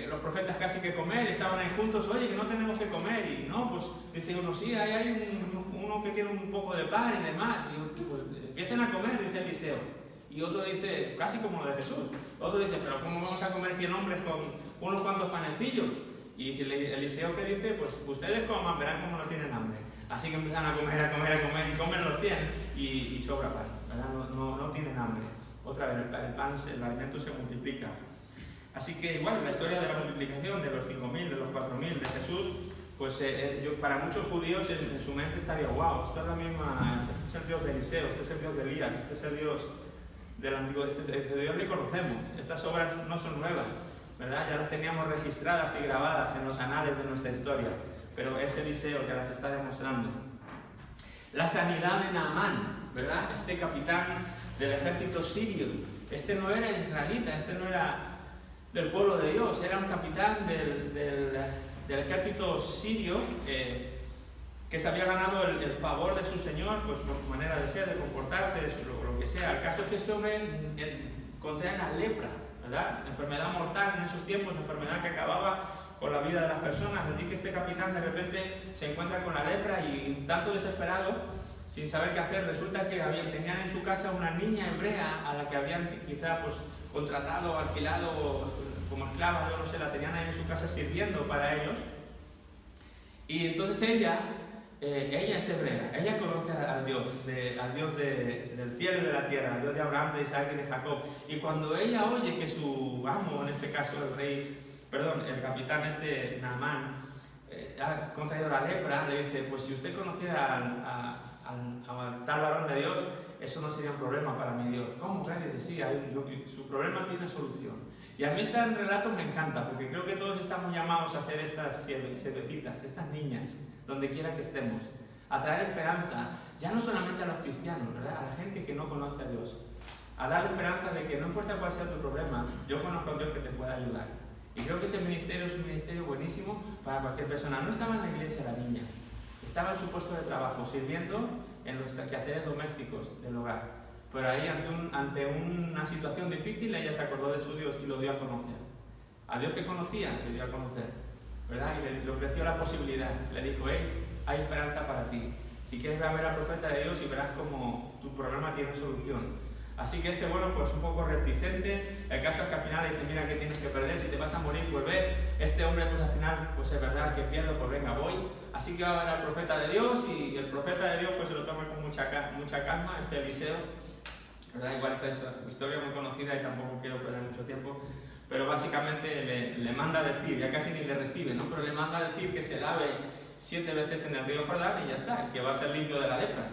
los profetas casi que comer, estaban ahí juntos, oye, que no tenemos que comer, y no, pues dice uno, sí, ahí hay uno que tiene un poco de pan y demás, y pues, empiecen a comer, dice Eliseo, y otro dice, casi como lo de Jesús, otro dice, pero ¿cómo vamos a comer 100 hombres con unos cuantos panecillos? Y dice Eliseo, que dice, pues ustedes coman, verán cómo no tienen hambre. Así que empiezan a comer, y comen los 100 y sobra pan, ¿verdad? No tienen hambre. Otra vez, el alimento se multiplica. Así que igual, la historia de la multiplicación de los 5.000, de los 4.000, de Jesús, pues para muchos judíos en su mente estaría, wow, esto es la misma, este es el Dios de Eliseo, este es el Dios de Elías, este es el Dios del Antiguo, este Dios le conocemos, estas obras no son nuevas, ¿verdad? Ya las teníamos registradas y grabadas en los anales de nuestra historia, pero es Eliseo que las está demostrando. La sanidad de Naamán, ¿verdad? Este capitán del ejército sirio, este no era israelita, este no era del pueblo de Dios, era un capitán del ejército sirio que se había ganado el favor de su señor, pues por su manera de ser, de comportarse, lo que sea. El caso es que este hombre contrae la lepra, ¿verdad? Enfermedad mortal en esos tiempos, enfermedad que acababa con la vida de las personas. Así que este capitán de repente se encuentra con la lepra y tanto desesperado, sin saber qué hacer, resulta que tenían en su casa una niña hebrea a la que habían quizá pues contratado, alquilado como esclava, yo no sé, la tenían ahí en su casa sirviendo para ellos. Y entonces ella es hebrea, ella conoce al Dios del cielo y de la tierra, al Dios de Abraham, de Isaac y de Jacob. Y cuando ella oye que su amo, en este caso el capitán Naamán, ha contraído la lepra, le dice, pues si usted conociera al tal varón de Dios, eso no sería un problema para mi Dios. ¿Cómo? Cállate, sí, su problema tiene solución. Y a mí este relato me encanta, porque creo que todos estamos llamados a ser estas siervecitas, estas niñas, donde quiera que estemos, a traer esperanza, ya no solamente a los cristianos, ¿verdad? A la gente que no conoce a Dios, a dar esperanza de que no importa cuál sea tu problema, yo conozco a un Dios que te pueda ayudar. Y creo que ese ministerio es un ministerio buenísimo para cualquier persona. No estaba en la iglesia la niña, estaba en su puesto de trabajo, sirviendo en los quehaceres domésticos del hogar. Pero ahí, ante una situación difícil, ella se acordó de su Dios y lo dio a conocer. A Dios que conocía, le dio a conocer, ¿verdad? Y le ofreció la posibilidad. Le dijo, hay esperanza para ti. Si quieres ver al profeta de Dios y verás cómo tu problema tiene solución. Así que pues un poco reticente. El caso es que al final dice, mira, ¿qué tienes que perder? Si te vas a morir, pues ve. Este hombre, pues al final, pues es verdad que pierdo, pues venga, voy. Así que va a ver al profeta de Dios y el profeta de Dios pues se lo toma con mucha calma, Eliseo, ¿verdad? Igual esta es una historia muy conocida y tampoco quiero perder mucho tiempo, pero básicamente le manda a decir, ya casi ni le recibe, ¿no? Pero le manda a decir que se lave 7 veces en el río Jordán y ya está, que va a ser limpio de la lepra.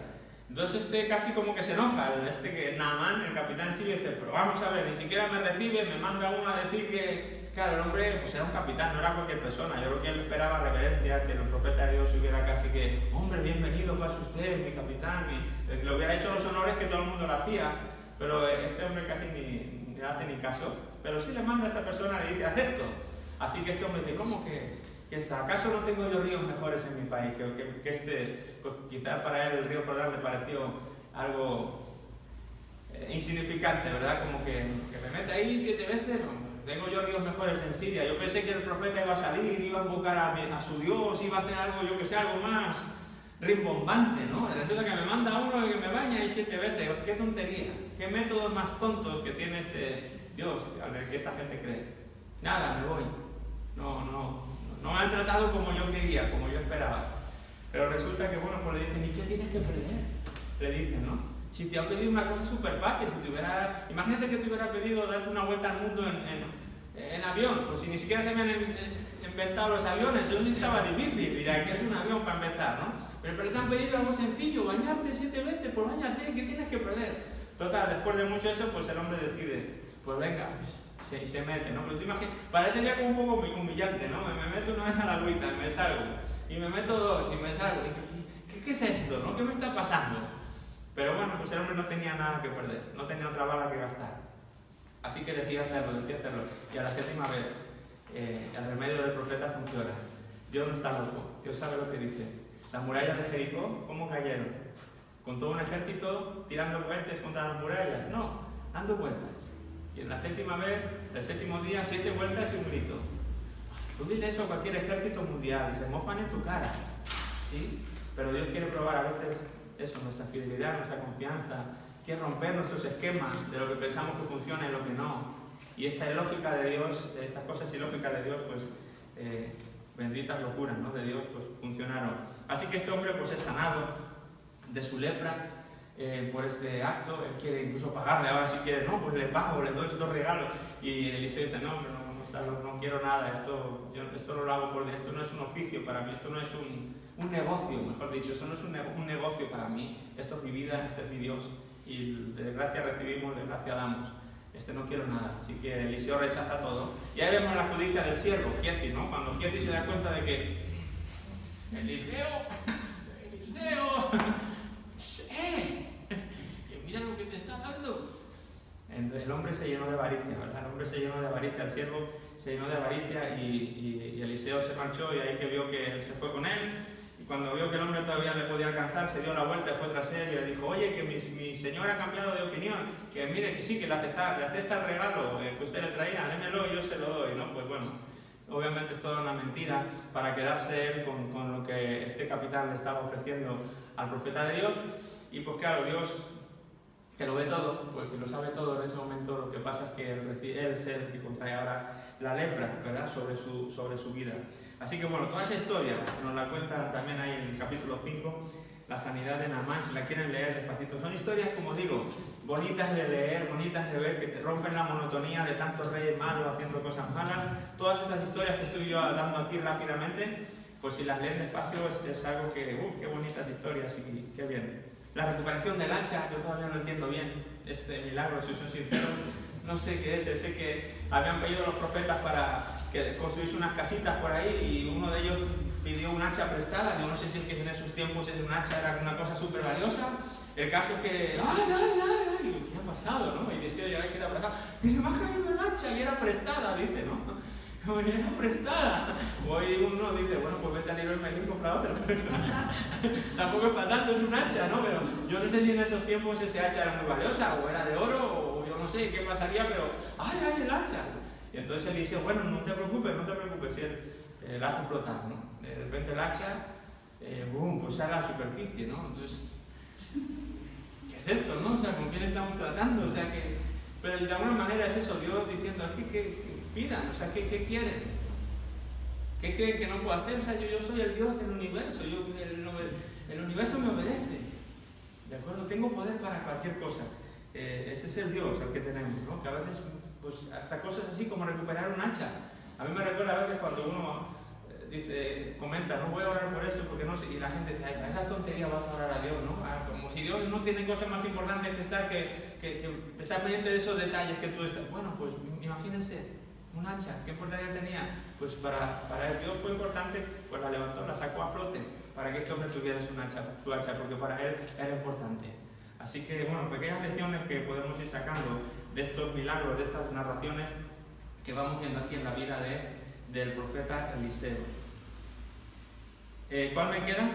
Entonces casi como que se enoja, que Naamán, el capitán sirio, dice, pero vamos a ver, ni siquiera me recibe, me manda uno a decir que, claro, el hombre pues era un capitán, no era cualquier persona. Yo creo que él esperaba reverencia, que el profeta de Dios hubiera casi que, hombre, bienvenido, pase usted, mi capitán, y le hubiera hecho los honores que todo el mundo le hacía, pero este hombre casi ni le hace ni caso. Pero sí le manda a esta persona y le dice, haz esto. Así que este hombre dice, ¿cómo que está? ¿Acaso no tengo yo ríos mejores en mi país? Que este, pues quizás para él el río Jordán le pareció algo insignificante, ¿verdad? Como que me mete ahí 7 veces, tengo yo ríos mejores en Siria. Yo pensé que el profeta iba a salir, iba a invocar a su Dios, iba a hacer algo, yo que sé, algo más rimbombante, ¿no? Resulta que me manda uno y que me baña y 7 veces. ¡Qué tontería! ¿Qué métodos más tontos que tiene este Dios al que esta gente cree? Nada, me voy. No me han tratado como yo quería, como yo esperaba. Pero resulta que, bueno, pues le dicen, ¿y qué tienes que perder? Le dicen, ¿no? Si te ha pedido una cosa súper fácil, imagínate que te hubiera pedido darte una vuelta al mundo en avión, pues si ni siquiera se me han inventado los aviones, eso sí estaba difícil, dirá, ¿qué es un avión para empezar, no? Pero te han pedido algo sencillo, bañarte 7 veces, pues bañate, ¿qué tienes que perder? Total, después de mucho eso, pues el hombre decide, pues venga, se mete, ¿no? Pero tú imaginas, para ese sería como un poco humillante, ¿no? Me meto una vez a la agüita, me salgo, y me meto 2 y me salgo, y dices, ¿qué es esto, no? ¿Qué me está pasando? Pero bueno, pues el hombre no tenía nada que perder, no tenía otra bala que gastar. Así que decía hacerlo. Y a la 7ª vez, el remedio del profeta funciona. Dios no está loco, Dios sabe lo que dice. Las murallas de Jericó, ¿cómo cayeron? ¿Con todo un ejército tirando cohetes contra las murallas? No, dando vueltas. Y en la 7ª vez, el 7º día, 7 vueltas y un grito. Tú dile eso a cualquier ejército mundial, se mofan en tu cara, ¿sí? Pero Dios quiere probar a veces eso, nuestra fidelidad, nuestra confianza, quiere romper nuestros esquemas de lo que pensamos que funciona y lo que no. Y esta lógica de Dios, estas cosas ilógicas de Dios, pues benditas locuras, ¿no? De Dios, pues funcionaron. Así que este hombre pues es sanado de su lepra por este acto. Él quiere incluso pagarle, ahora si quiere, no, pues le pago, le doy estos regalos. Y Eliseo dice, no quiero nada, esto no lo hago por esto no es un oficio para mí, esto no es un negocio, mejor dicho, esto no es un negocio para mí, esto es mi vida, este es mi Dios. Y de gracia recibimos, de gracia damos. No quiero nada. Así que Eliseo rechaza todo. Y ahí vemos la codicia del siervo, Giezi, ¿no? Cuando Giezi se da cuenta de que Eliseo, que mira lo que te está dando. Entonces, el hombre se llenó de avaricia, ¿verdad? El hombre se llenó de avaricia, el siervo se llenó de avaricia y Eliseo se marchó y ahí que vio que él se fue con él. Y cuando vio que el hombre todavía le podía alcanzar, se dio la vuelta y fue tras él y le dijo, oye, que mi señor ha cambiado de opinión, que mire, que sí, que le acepta el regalo que usted le traía, démelo y yo se lo doy, ¿no? Pues bueno, obviamente es toda una mentira para quedarse él con lo que este capitán le estaba ofreciendo al profeta de Dios. Y pues claro, Dios, que lo ve todo, pues que lo sabe todo en ese momento, lo que pasa es que él es el que contrae ahora la lepra, ¿verdad?, sobre su vida. Así que bueno, toda esa historia nos la cuenta también ahí en el capítulo 5, la sanidad de Naamán, si la quieren leer despacito. Son historias, como digo, bonitas de leer, bonitas de ver, que te rompen la monotonía de tantos reyes malos haciendo cosas malas. Todas estas historias que estoy yo dando aquí rápidamente, pues si las leen despacio es algo que, qué bonitas historias y qué bien. La recuperación del hacha, yo todavía no entiendo bien este milagro, si soy sincero, no sé qué es. Sé que habían pedido a los profetas para que construyese unas casitas por ahí y uno de ellos pidió un hacha prestada. Yo no sé si es que en esos tiempos un hacha era una cosa súper valiosa. El caso es que, ¡ay! ¿Qué ha pasado, no? Y decía, ya que era para acá, que se me ha caído el hacha y era prestada, dice, ¿no? Como era prestada. Hoy uno dice, bueno, pues vete a Leroy Merlin y compra otra. Tampoco es para tanto, es un hacha, ¿no? Pero yo no sé si en esos tiempos ese hacha era muy valiosa o era de oro o yo no sé qué pasaría, pero ¡ay, el hacha! Y entonces él dice, bueno, no te preocupes, y él la hace flotar, ¿no? De repente el hacha, pues sale a la superficie, ¿no? Entonces, ¿qué es esto, no? O sea, ¿con quién estamos tratando? O sea, pero de alguna manera es eso, Dios diciendo, es que pidan, o sea, ¿qué quieren? ¿Qué creen que no puedo hacer? O sea, yo soy el Dios del universo, el universo me obedece, ¿de acuerdo? Tengo poder para cualquier cosa. Ese es el Dios al que tenemos, ¿no? Que a veces, pues, hasta cosas así como recuperar un hacha. A mí me recuerda a veces cuando uno comenta, no voy a orar por esto porque no sé, y la gente dice, ay, para esas tonterías vas a orar a Dios, ¿no? Como si Dios no tiene cosas más importantes que estar pendiente de esos detalles que tú estás. Bueno, pues imagínense, un hacha, ¿qué importancia tenía? Pues para el Dios fue importante, pues la levantó, la sacó a flote, para que este hombre tuviera su hacha, porque para él era importante. Así que, bueno, pequeñas lecciones que podemos ir sacando de estos milagros, de estas narraciones que vamos viendo aquí en la vida del profeta Eliseo. ¿Cuál me queda?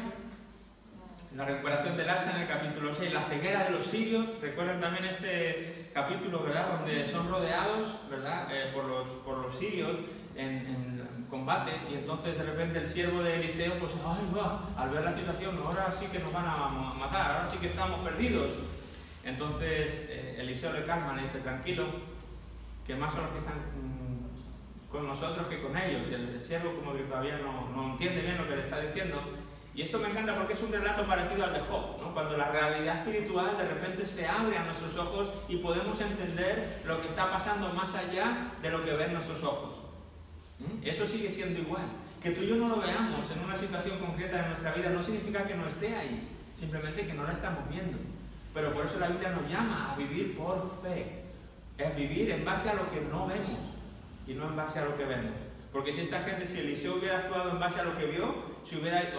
La recuperación del hacha en el capítulo 6, la ceguera de los sirios. Recuerden también este capítulo, ¿verdad?, donde son rodeados, ¿verdad?, por los sirios combate, y entonces de repente el siervo de Eliseo, pues, ay, va, al ver la situación, ahora sí que nos van a matar, ahora sí que estamos perdidos. Entonces Eliseo le calma, le dice, tranquilo, que más son los que están con nosotros que con ellos. Y el siervo como que todavía no entiende bien lo que le está diciendo. Y esto me encanta porque es un relato parecido al de Job, ¿no? Cuando la realidad espiritual de repente se abre a nuestros ojos y podemos entender lo que está pasando más allá de lo que ven nuestros ojos. Eso sigue siendo igual. Que tú y yo no lo veamos en una situación concreta de nuestra vida no significa que no esté ahí, simplemente que no la estamos viendo. Pero por eso la Biblia nos llama a vivir por fe. Es vivir en base a lo que no vemos y no en base a lo que vemos. Porque si esta gente, si Eliseo hubiera actuado en base a lo que vio,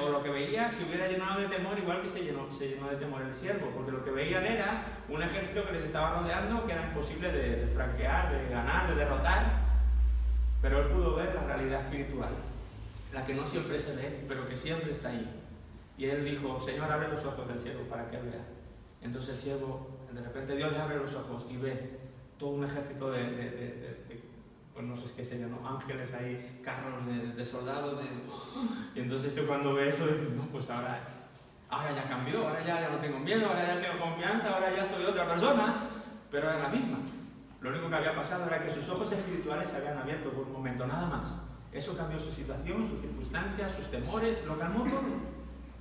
o lo que veía, se hubiera llenado de temor, igual que se llenó de temor el siervo, porque lo que veían era un ejército que les estaba rodeando, que era imposible de franquear, de ganar, de derrotar. Pero él pudo ver la realidad espiritual, la que no siempre se ve, pero que siempre está ahí. Y él dijo, Señor, abre los ojos del siervo para que él vea. Entonces el siervo, de repente Dios le abre los ojos y ve todo un ejército pues no sé qué sería, ¿no? Ángeles ahí, carros de soldados. Y entonces cuando ve eso, dice, no, pues ahora ya cambió, ahora ya no tengo miedo, ahora ya tengo confianza, ahora ya soy otra persona, pero era la misma. Lo único que había pasado era que sus ojos espirituales se habían abierto por un momento, nada más. Eso cambió su situación, sus circunstancias, sus temores, lo calmó todo.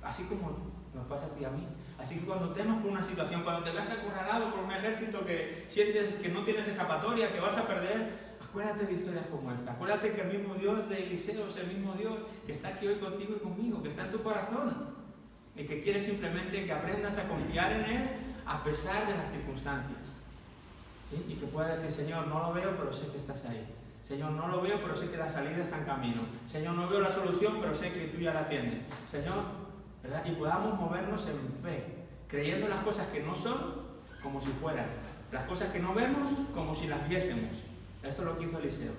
Así como nos pasa a ti y a mí. Así que cuando temas por una situación, cuando te das acorralado por un ejército que sientes que no tienes escapatoria, que vas a perder, acuérdate de historias como esta. Acuérdate que el mismo Dios de Eliseo es el mismo Dios que está aquí hoy contigo y conmigo, que está en tu corazón y que quiere simplemente que aprendas a confiar en Él a pesar de las circunstancias. ¿Sí? Y que puedas decir, Señor, no lo veo, pero sé que estás ahí. Señor, no lo veo, pero sé que la salida está en camino. Señor, no veo la solución, pero sé que tú ya la tienes. Señor, ¿verdad? Y podamos movernos en fe, creyendo las cosas que no son como si fueran, las cosas que no vemos como si las viésemos. Esto es lo que hizo Eliseo,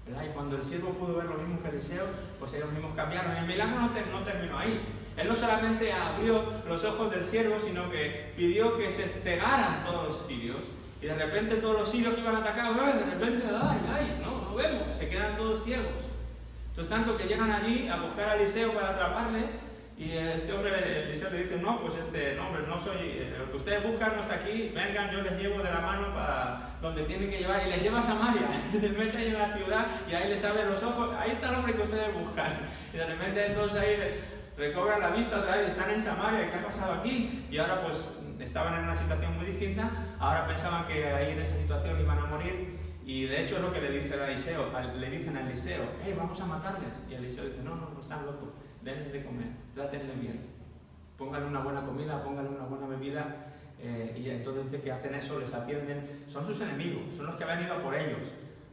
¿verdad? Y cuando el siervo pudo ver lo mismo que Eliseo, pues ellos mismos cambiaron. El milagro no terminó ahí. Él no solamente abrió los ojos del siervo, sino que pidió que se cegaran todos los sirios. Y de repente todos los sirios que iban a atacar, de repente, no vemos, se quedan todos ciegos. Entonces tanto que llegan allí a buscar a Eliseo para atraparle, y este hombre, Eliseo le dice, no, pues hombre, no soy, lo que ustedes buscan no está aquí, vengan, yo les llevo de la mano para donde tienen que llevar, y les lleva a Samaria, les mete ahí en la ciudad, y ahí les abre los ojos, ahí está el hombre que ustedes buscan. Y de repente todos ahí recobran la vista otra vez, están en Samaria, ¿qué ha pasado aquí? Y ahora pues estaban en una situación muy distinta, ahora pensaban que ahí en esa situación iban a morir, y de hecho es lo que le dicen a Eliseo, vamos a matarles. Y Eliseo dice, no están locos, denles de comer, trátenle bien, pónganle una buena comida, pónganle una buena bebida, y entonces dice que hacen eso, les atienden, son sus enemigos, son los que habían ido por ellos,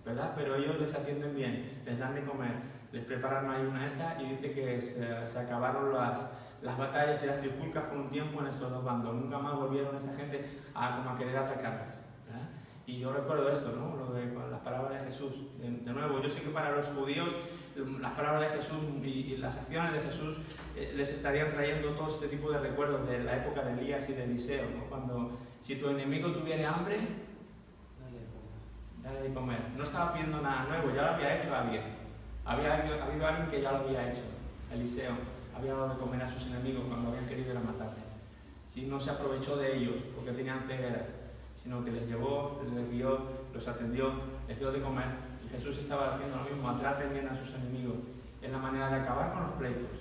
¿verdad? Pero ellos les atienden bien, les dan de comer, les preparan ahí una esta, y dice que se acabaron las batallas y las trifulcas por un tiempo en estos dos bandos. Nunca más volvieron esta gente a querer atacarlas, ¿verdad? Y yo recuerdo esto, ¿no? Con las palabras de Jesús. De nuevo, yo sé que para los judíos las palabras de Jesús y las acciones de Jesús les estarían trayendo todo este tipo de recuerdos de la época de Elías y de Eliseo, ¿no? Cuando, si tu enemigo tuviera hambre, dale de comer. No estaba pidiendo nada nuevo, ya lo había hecho alguien. Había habido alguien que ya lo había hecho, Eliseo. Había dado de comer a sus enemigos cuando habían querido ir a matarle. Si no se aprovechó de ellos porque tenían ceguera, sino que les llevó, les guió, los atendió, les dio de comer. Y Jesús estaba haciendo lo mismo, traten bien a sus enemigos. Es la manera de acabar con los pleitos.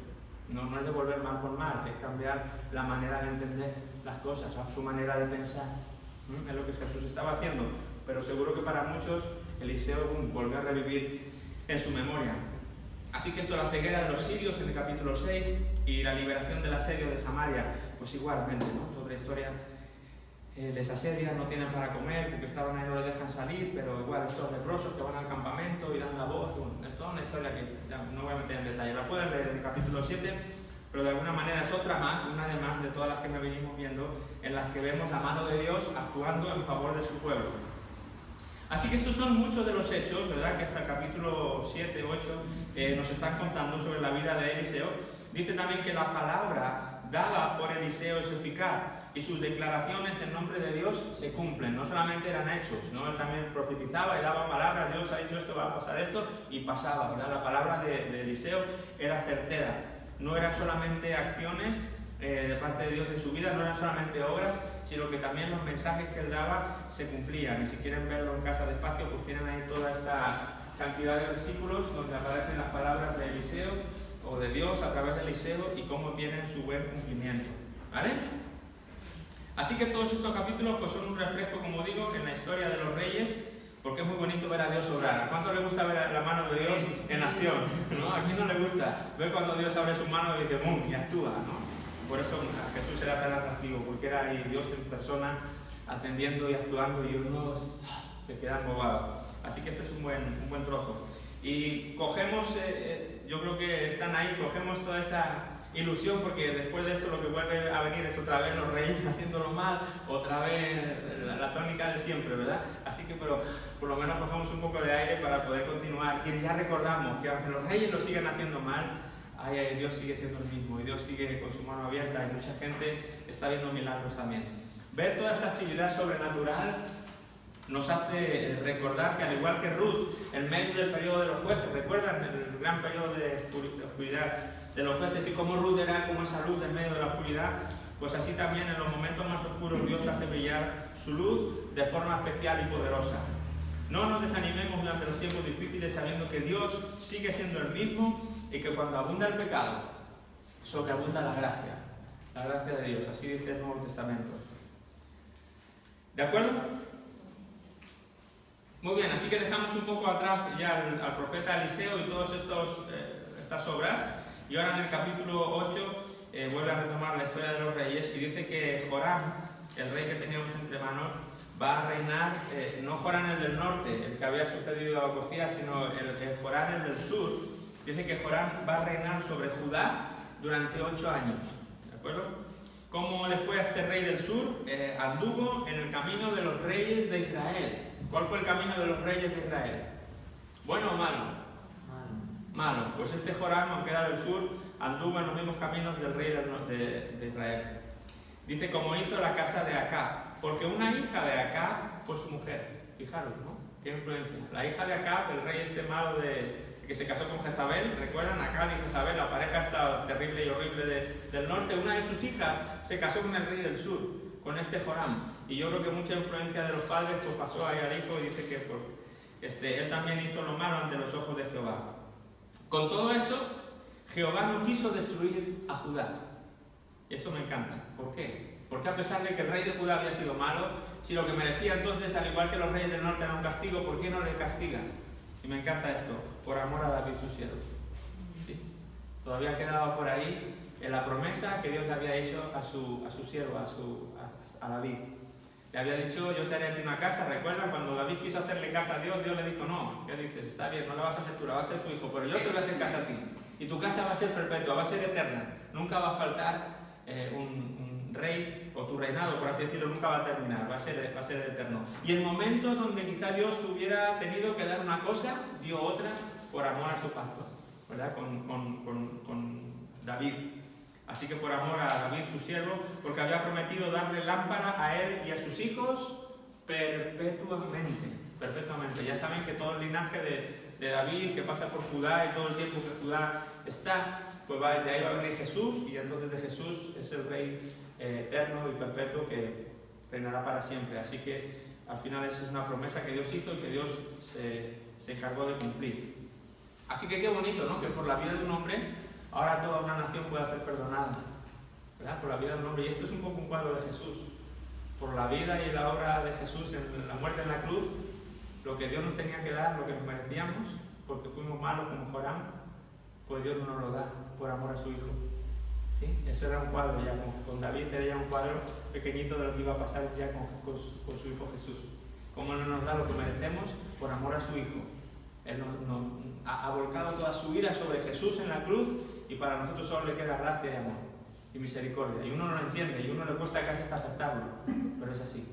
No es devolver mal por mal, es cambiar la manera de entender las cosas, su manera de pensar. Es lo que Jesús estaba haciendo. Pero seguro que para muchos Eliseo volvió a revivir en su memoria. Así que esto, la ceguera de los sirios en el capítulo 6 y la liberación del asedio de Samaria, pues igualmente, ¿no? Es otra historia. Les asedian, no tienen para comer porque estaban ahí, no les dejan salir, pero igual estos leprosos que van al campamento y dan la voz, es toda una historia que ya no voy a meter en detalle, la pueden leer en el capítulo 7, pero de alguna manera es otra más, una de más de todas las que me venimos viendo, en las que vemos la mano de Dios actuando en favor de su pueblo. Así que estos son muchos de los hechos, ¿verdad?, que hasta el capítulo 7, 8 nos están contando sobre la vida de Eliseo. Dice también que la palabra dada por Eliseo es eficaz y sus declaraciones en nombre de Dios se cumplen. No solamente eran hechos, ¿no? Él también profetizaba y daba palabras. Dios ha dicho esto, va a pasar esto, y pasaba, ¿verdad? La palabra de Eliseo era certera. No eran solamente acciones de parte de Dios en su vida, no eran solamente obras, sino que también los mensajes que él daba se cumplían. Y si quieren verlo en casa despacio, pues tienen ahí toda esta cantidad de versículos donde aparecen las palabras de Eliseo o de Dios a través de Eliseo y cómo tienen su buen cumplimiento, ¿vale? Así que todos estos capítulos pues son un refresco, como digo, en la historia de los reyes, porque es muy bonito ver a Dios obrar. ¿A cuánto le gusta ver la mano de Dios en acción? ¿No? ¿A quién no le gusta ver cuando Dios abre su mano y dice ¡bum! Y actúa, ¿no? Por eso a Jesús era tan atractivo, porque era ahí Dios en persona atendiendo y actuando, y uno se queda embobado. Así que este es un buen trozo. Y cogemos, yo creo que están ahí, cogemos toda esa ilusión, porque después de esto lo que vuelve a venir es otra vez los reyes haciéndolo mal, otra vez la tónica de siempre, ¿verdad? Así que pero por lo menos cogemos un poco de aire para poder continuar, y ya recordamos que aunque los reyes lo siguen haciendo mal, Dios sigue siendo el mismo, y Dios sigue con su mano abierta, y mucha gente está viendo milagros también. Ver toda esta actividad sobrenatural nos hace recordar que, al igual que Ruth, en medio del periodo de los jueces, ¿recuerdan el gran periodo de oscuridad de los jueces y cómo Ruth era como esa luz en medio de la oscuridad? Pues así también en los momentos más oscuros Dios hace brillar su luz de forma especial y poderosa. No nos desanimemos durante los tiempos difíciles, sabiendo que Dios sigue siendo el mismo y que cuando abunda el pecado, sobreabunda la gracia de Dios. Así dice el Nuevo Testamento. ¿De acuerdo? Muy bien, así que dejamos un poco atrás ya al profeta Eliseo y todas estas obras, y ahora en el capítulo 8 vuelve a retomar la historia de los reyes, y dice que Joram, el rey que teníamos entre manos, va a reinar, no Joram el del norte, el que había sucedido a Ocosías, sino el Joram el del sur. Dice que Joram va a reinar sobre Judá durante 8 años, ¿de acuerdo? ¿Cómo le fue a este rey del sur? Anduvo en el camino de los reyes de Israel. ¿Cuál fue el camino de los reyes de Israel? ¿Bueno o malo? Malo. Pues este Joram, aunque era del sur, anduvo en los mismos caminos del rey de Israel. Dice, como hizo la casa de Acab, porque una hija de Acab fue su mujer. Fijaros, ¿no? Qué influencia. La hija de Acab, el rey este malo que se casó con Jezabel, ¿recuerdan? Acab y Jezabel, la pareja esta terrible y horrible del norte. Una de sus hijas se casó con el rey del sur, con este Joram. Y yo creo que mucha influencia de los padres pues pasó ahí al hijo, y dice que pues, él también hizo lo malo ante los ojos de Jehová. Con todo eso, Jehová no quiso destruir a Judá. Y esto me encanta. ¿Por qué? Porque a pesar de que el rey de Judá había sido malo, si lo que merecía entonces, al igual que los reyes del norte, era un castigo, ¿por qué no le castiga? Y me encanta esto, por amor a David su siervo. ¿Sí? Todavía quedaba por ahí en la promesa que Dios le había hecho a su siervo, a David. Le había dicho, yo te haré aquí una casa. ¿Recuerdan? Cuando David quiso hacerle casa a Dios, Dios le dijo, no, ¿qué dices? Está bien, no la vas a hacer tú, la vas a hacer tu hijo, pero yo te voy a hacer casa a ti. Y tu casa va a ser perpetua, va a ser eterna. Nunca va a faltar un rey, o tu reinado, por así decirlo, nunca va a terminar, va a ser eterno. Y en momentos donde quizá Dios hubiera tenido que dar una cosa, dio otra por amor a su pacto, ¿verdad? Con David. Así que por amor a David, su siervo, porque había prometido darle lámpara a él y a sus hijos perpetuamente. Ya saben que todo el linaje de David, que pasa por Judá y todo el tiempo que Judá está, pues de ahí va a venir Jesús, y entonces de Jesús es el rey eterno y perpetuo que reinará para siempre. Así que al final esa es una promesa que Dios hizo y que Dios se encargó de cumplir. Así que qué bonito, ¿no? Que por la vida de un hombre ahora toda una nación pueda ser perdonada, ¿verdad? Por la vida de un hombre. Y esto es un poco un cuadro de Jesús. Por la vida y la obra de Jesús en la muerte en la cruz, lo que Dios nos tenía que dar, lo que nos merecíamos, porque fuimos malos como Joram, pues Dios no nos lo da por amor a su hijo. ¿Sí? Eso era un cuadro ya, con David era ya un cuadro pequeñito de lo que iba a pasar ya con su hijo Jesús. Cómo no nos da lo que merecemos por amor a su hijo. Él nos ha volcado toda su ira sobre Jesús en la cruz, y para nosotros solo le queda gracia y amor y misericordia. Y uno no lo entiende, y uno le cuesta casi hasta aceptarlo, pero es así.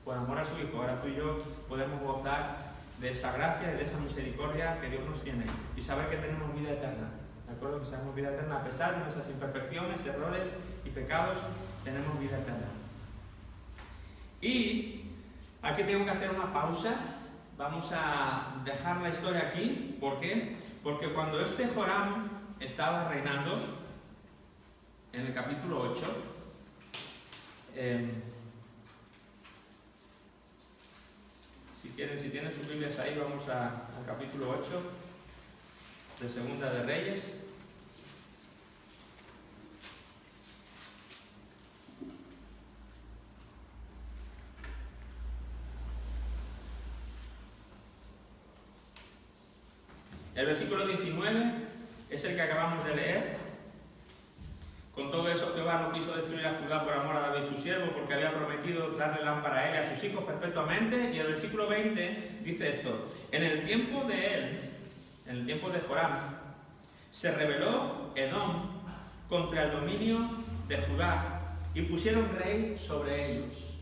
Por amor a su hijo, ahora tú y yo podemos gozar de esa gracia y de esa misericordia que Dios nos tiene, y saber que tenemos vida eterna, ¿De acuerdo? Que seamos vida eterna. A pesar de nuestras imperfecciones, errores y pecados, tenemos vida eterna. Y aquí tengo que hacer una pausa. Vamos a dejar la historia aquí. ¿Por qué? Porque cuando Joram estaba reinando, en el capítulo 8, si tienen sus Biblias ahí, vamos al capítulo 8 de Segunda de Reyes. El versículo 19 es el que acabamos de leer. Con todo eso Jehová no quiso destruir a Judá por amor a David su siervo, porque había prometido darle lámpara a él y a sus hijos perpetuamente. Y el versículo 20 dice esto: en el tiempo de él, en el tiempo de Joram, se rebeló Edom contra el dominio de Judá y pusieron rey sobre ellos.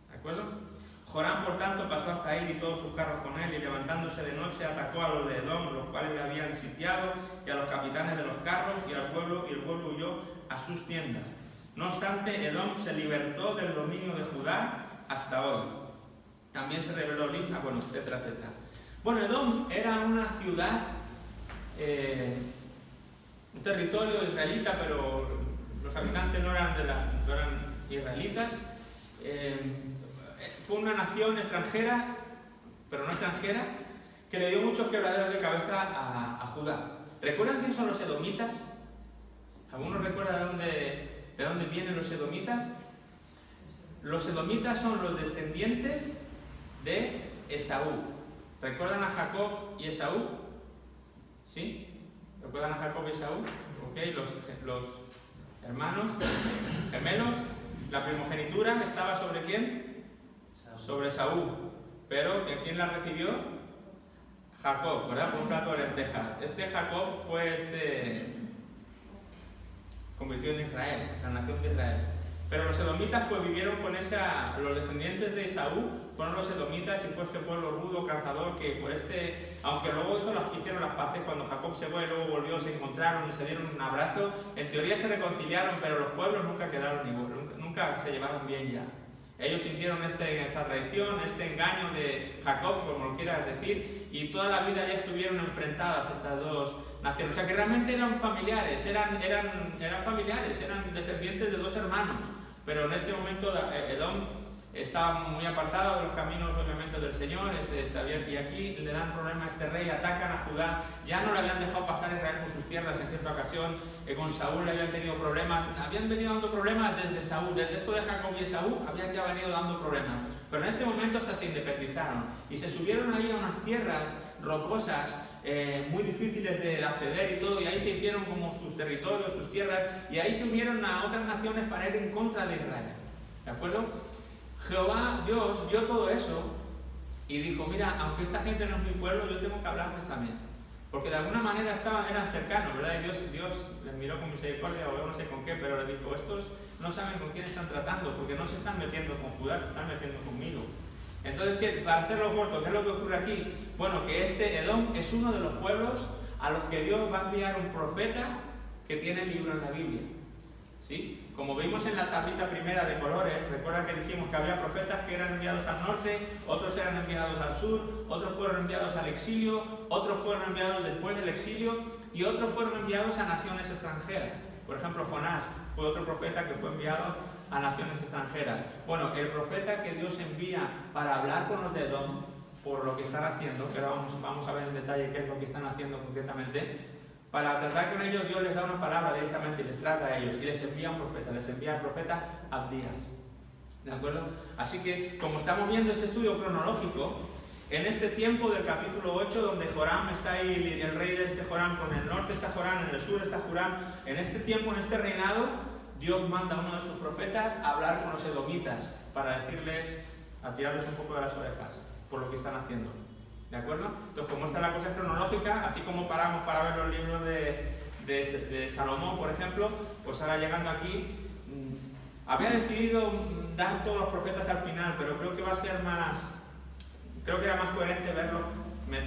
¿De acuerdo? Joram, por tanto, pasó a Jair y todos sus carros con él, y levantándose de noche atacó a los de Edom, los cuales le habían sitiado, y a los capitanes de los carros, y al pueblo, y el pueblo huyó a sus tiendas. No obstante, Edom se libertó del dominio de Judá hasta hoy. También se rebeló Libna, bueno, etcétera, etcétera. Bueno, Edom era una ciudad, un territorio israelita, pero los habitantes no eran israelitas. Fue una nación extranjera, pero no extranjera, que le dio muchos quebraderos de cabeza a Judá. ¿Recuerdan quién son los edomitas? ¿Alguno recuerda de dónde vienen los edomitas? Los edomitas son los descendientes de Esaú. ¿Recuerdan a Jacob y Esaú? ¿Sí? ¿Recuerdan a Jacob y Esaú? Ok, los hermanos gemelos. La primogenitura estaba sobre ¿quién? Sobre Esaú. Pero ¿quién la recibió? Jacob, ¿verdad? Por un plato de lentejas. Jacob fue convirtió en Israel, la nación de Israel. Pero los edomitas pues vivieron con los descendientes de Esaú fueron los edomitas, y fue este pueblo rudo, cazador, que por aunque luego hicieron las paces cuando Jacob se fue y luego volvió, se encontraron y se dieron un abrazo, en teoría se reconciliaron, pero los pueblos nunca quedaron igual, nunca se llevaron bien ya. Ellos sintieron esta traición, este engaño de Jacob, como lo quieras decir, y toda la vida ya estuvieron enfrentadas estas dos naciones. O sea que realmente eran familiares, eran descendientes de dos hermanos. Pero en este momento Edom estaba muy apartado de los caminos, obviamente, del Señor, y aquí le dan problema a este rey, atacan a Judá. Ya no le habían dejado pasar a Israel por sus tierras en cierta ocasión, con Saúl le habían tenido problemas, habían venido dando problemas desde Saúl, desde esto de Jacob y Esaú, habían ya venido dando problemas. Pero en este momento hasta se independizaron y se subieron ahí a unas tierras rocosas, muy difíciles de acceder y todo, y ahí se hicieron como sus territorios, sus tierras, y ahí se unieron a otras naciones para ir en contra de Israel. ¿De acuerdo? Jehová, Dios, vio todo eso y dijo: mira, aunque esta gente no es mi pueblo, yo tengo que hablarles también. Porque de alguna manera eran cercanos, ¿verdad? Y Dios les miró con misericordia, o no sé con qué, pero les dijo: estos no saben con quién están tratando, porque no se están metiendo con Judá, se están metiendo conmigo. Entonces, para hacerlo corto, ¿qué es lo que ocurre aquí? Bueno, que Edom es uno de los pueblos a los que Dios va a enviar un profeta que tiene el libro en la Biblia. ¿Sí? Como vimos en la tablita primera de colores, recuerda que dijimos que había profetas que eran enviados al norte, otros eran enviados al sur, otros fueron enviados al exilio, otros fueron enviados después del exilio y otros fueron enviados a naciones extranjeras. Por ejemplo, Jonás fue otro profeta que fue enviado a naciones extranjeras. Bueno, el profeta que Dios envía para hablar con los de Edom por lo que están haciendo, que ahora vamos a ver en detalle qué es lo que están haciendo concretamente. Para tratar con ellos, Dios les da una palabra directamente y les trata a ellos y les envía un profeta, les envía al profeta Abdías. ¿De acuerdo? Así que, como estamos viendo este estudio cronológico, en este tiempo del capítulo 8, donde Joram está ahí, el rey de Joram, con el norte está Joram, en el sur está Joram, en este tiempo, en este reinado, Dios manda a uno de sus profetas a hablar con los edomitas para decirles, a tirarles un poco de las orejas por lo que están haciendo. ¿De acuerdo? Entonces, como esta es la cosa cronológica, así como paramos para ver los libros de Salomón, por ejemplo, pues ahora llegando aquí, había decidido dar todos los profetas al final, pero creo que era más coherente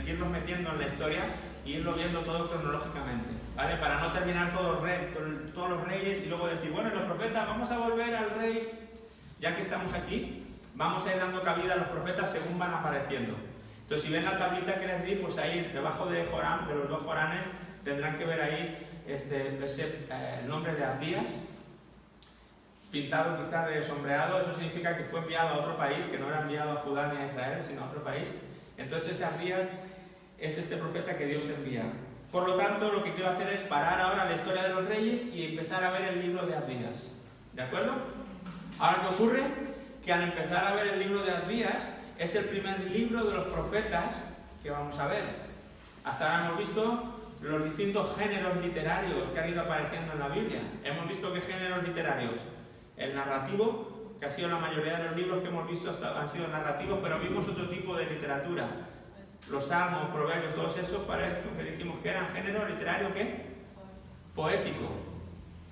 irlos metiendo en la historia e irlo viendo todo cronológicamente, ¿vale? Para no terminar todos los reyes y luego decir, bueno, y los profetas, vamos a volver al rey. Ya que estamos aquí, vamos a ir dando cabida a los profetas según van apareciendo. Entonces, si ven la tablita que les di, pues ahí debajo de Joram, de los 2 Joranes, tendrán que ver ahí el nombre de Abdías, pintado quizá de sombreado. Eso significa que fue enviado a otro país, que no era enviado a Judá ni a Israel, sino a otro país. Entonces ese Abdías es este profeta que Dios envía. Por lo tanto, lo que quiero hacer es parar ahora la historia de los reyes y empezar a ver el libro de Abdías. ¿De acuerdo? Ahora, ¿qué ocurre? Que al empezar a ver el libro de Abdías, es el primer libro de los profetas que vamos a ver. Hasta ahora hemos visto los distintos géneros literarios que han ido apareciendo en la Biblia. Hemos visto qué géneros literarios. El narrativo, que ha sido la mayoría de los libros que hemos visto han sido narrativos, pero vimos otro tipo de literatura. Los salmos, proverbios, todos esos parece que dijimos que eran género literario, ¿qué? Poético.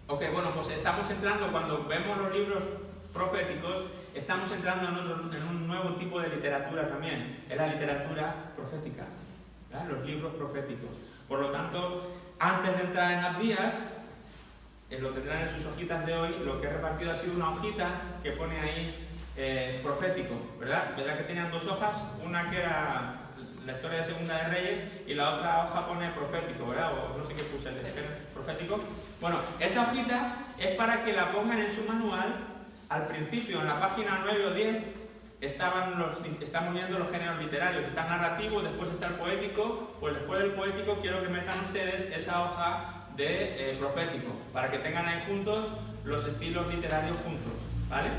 Ok, bueno, pues estamos entrando, cuando vemos los libros proféticos, estamos entrando en un nuevo tipo de literatura también. Es la literatura profética, ¿verdad? Los libros proféticos. Por lo tanto, antes de entrar en Abdías, lo tendrán en sus hojitas de hoy, lo que he repartido ha sido una hojita que pone ahí profético, ¿verdad? ¿Verdad que tenían 2 hojas? Una que era la historia de Segunda de Reyes y la otra hoja pone profético, ¿verdad? O no sé qué puse, profético. Bueno, esa hojita es para que la pongan en su manual. Al principio, en la página 9 o 10, estamos viendo los géneros literarios. Está el narrativo, después está el poético. Pues después del poético quiero que metan ustedes esa hoja de profético, para que tengan ahí juntos los estilos literarios juntos, ¿vale?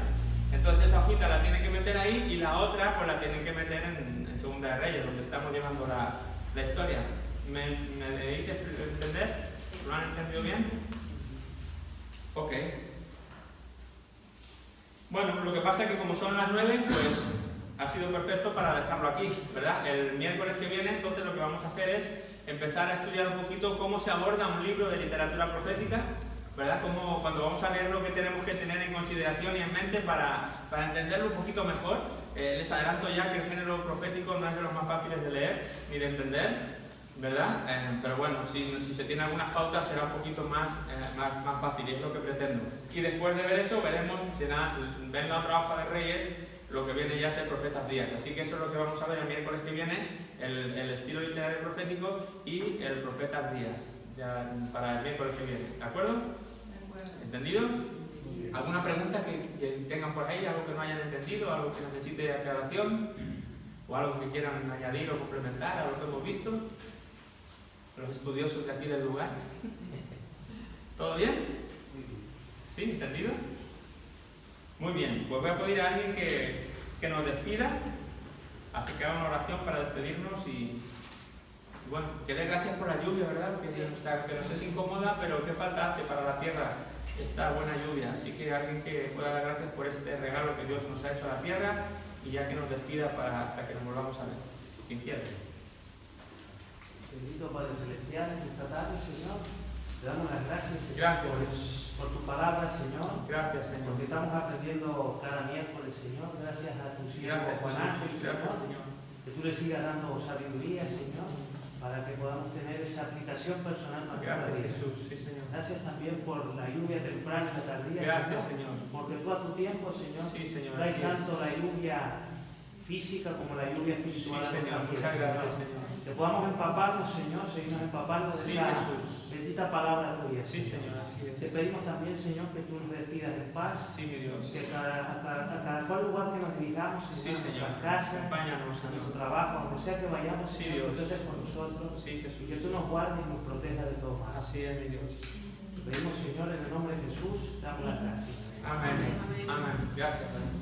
Entonces esa hojita la tienen que meter ahí y la otra pues la tienen que meter en Segunda de Reyes, donde estamos llevando la historia. ¿Me dices entender? ¿Lo han entendido bien? Ok. Bueno, lo que pasa es que como son las 9, pues ha sido perfecto para dejarlo aquí, ¿verdad? El miércoles que viene, entonces lo que vamos a hacer es empezar a estudiar un poquito cómo se aborda un libro de literatura profética, ¿verdad? Cómo, cuando vamos a leerlo, qué tenemos que tener en consideración y en mente para entenderlo un poquito mejor. Les adelanto ya que el género profético no es de los más fáciles de leer ni de entender, ¿verdad? Pero bueno, si se tiene algunas pautas será un poquito más fácil, y es lo que pretendo. Y después de ver eso, veremos, ven la otra hoja de Reyes, lo que viene ya es el profeta Abdías. Así que eso es lo que vamos a ver el miércoles que viene, el estilo literario profético y el profeta Abdías, ya para el miércoles que viene. ¿De acuerdo? ¿Entendido? ¿Alguna pregunta que tengan por ahí? ¿Algo que no hayan entendido? ¿Algo que necesite aclaración? ¿O algo que quieran añadir o complementar a lo que hemos visto? Los estudiosos de aquí del lugar. ¿Todo bien? ¿Sí? ¿Entendido? Muy bien, pues voy a pedir a alguien que nos despida, así que haga una oración para despedirnos y bueno, que dé gracias por la lluvia, ¿verdad? Que nos es incómoda, pero qué falta hace para la tierra esta buena lluvia. Así que alguien que pueda dar gracias por este regalo que Dios nos ha hecho a la tierra y ya que nos despida hasta que nos volvamos a ver. Quien quiera. Bendito Padre Celestial, en esta tarde, Señor, te damos las gracias, Señor, gracias por tu palabra, Señor. Gracias, Señor. Porque estamos aprendiendo cada miércoles, Señor, gracias a tu siervo Juan Ángel, Señor, que tú le sigas dando sabiduría, Señor, para que podamos tener esa aplicación personal para nuestra vida. Jesús, sí, Señor. Gracias también por la lluvia temprana y tardía, gracias, Señor. Porque tú a tu tiempo, Señor, sí, Señor, traes tanto la lluvia física como la lluvia espiritual. Sí, Señor, muchas gracias, Señor. Que podamos empaparnos, Señor, seguirnos empapando de esa bendita palabra tuya. Sí, Señor, así es. Te pedimos también, Señor, que tú nos despidas de paz. Sí, mi Dios. Que a cada cual lugar que nos dirigamos, Señor, sí, Señor. a nuestra casa, acompáñanos, a nuestro trabajo, donde sea que vayamos, sí, Señor, Dios. que tú estés con nosotros. Sí, Jesús. Y que tú nos guardes y nos protejas de todo mal. Así es, mi Dios. Te pedimos, Señor, en el nombre de Jesús, damos las gracias. Amén. Amén. Gracias, Padre.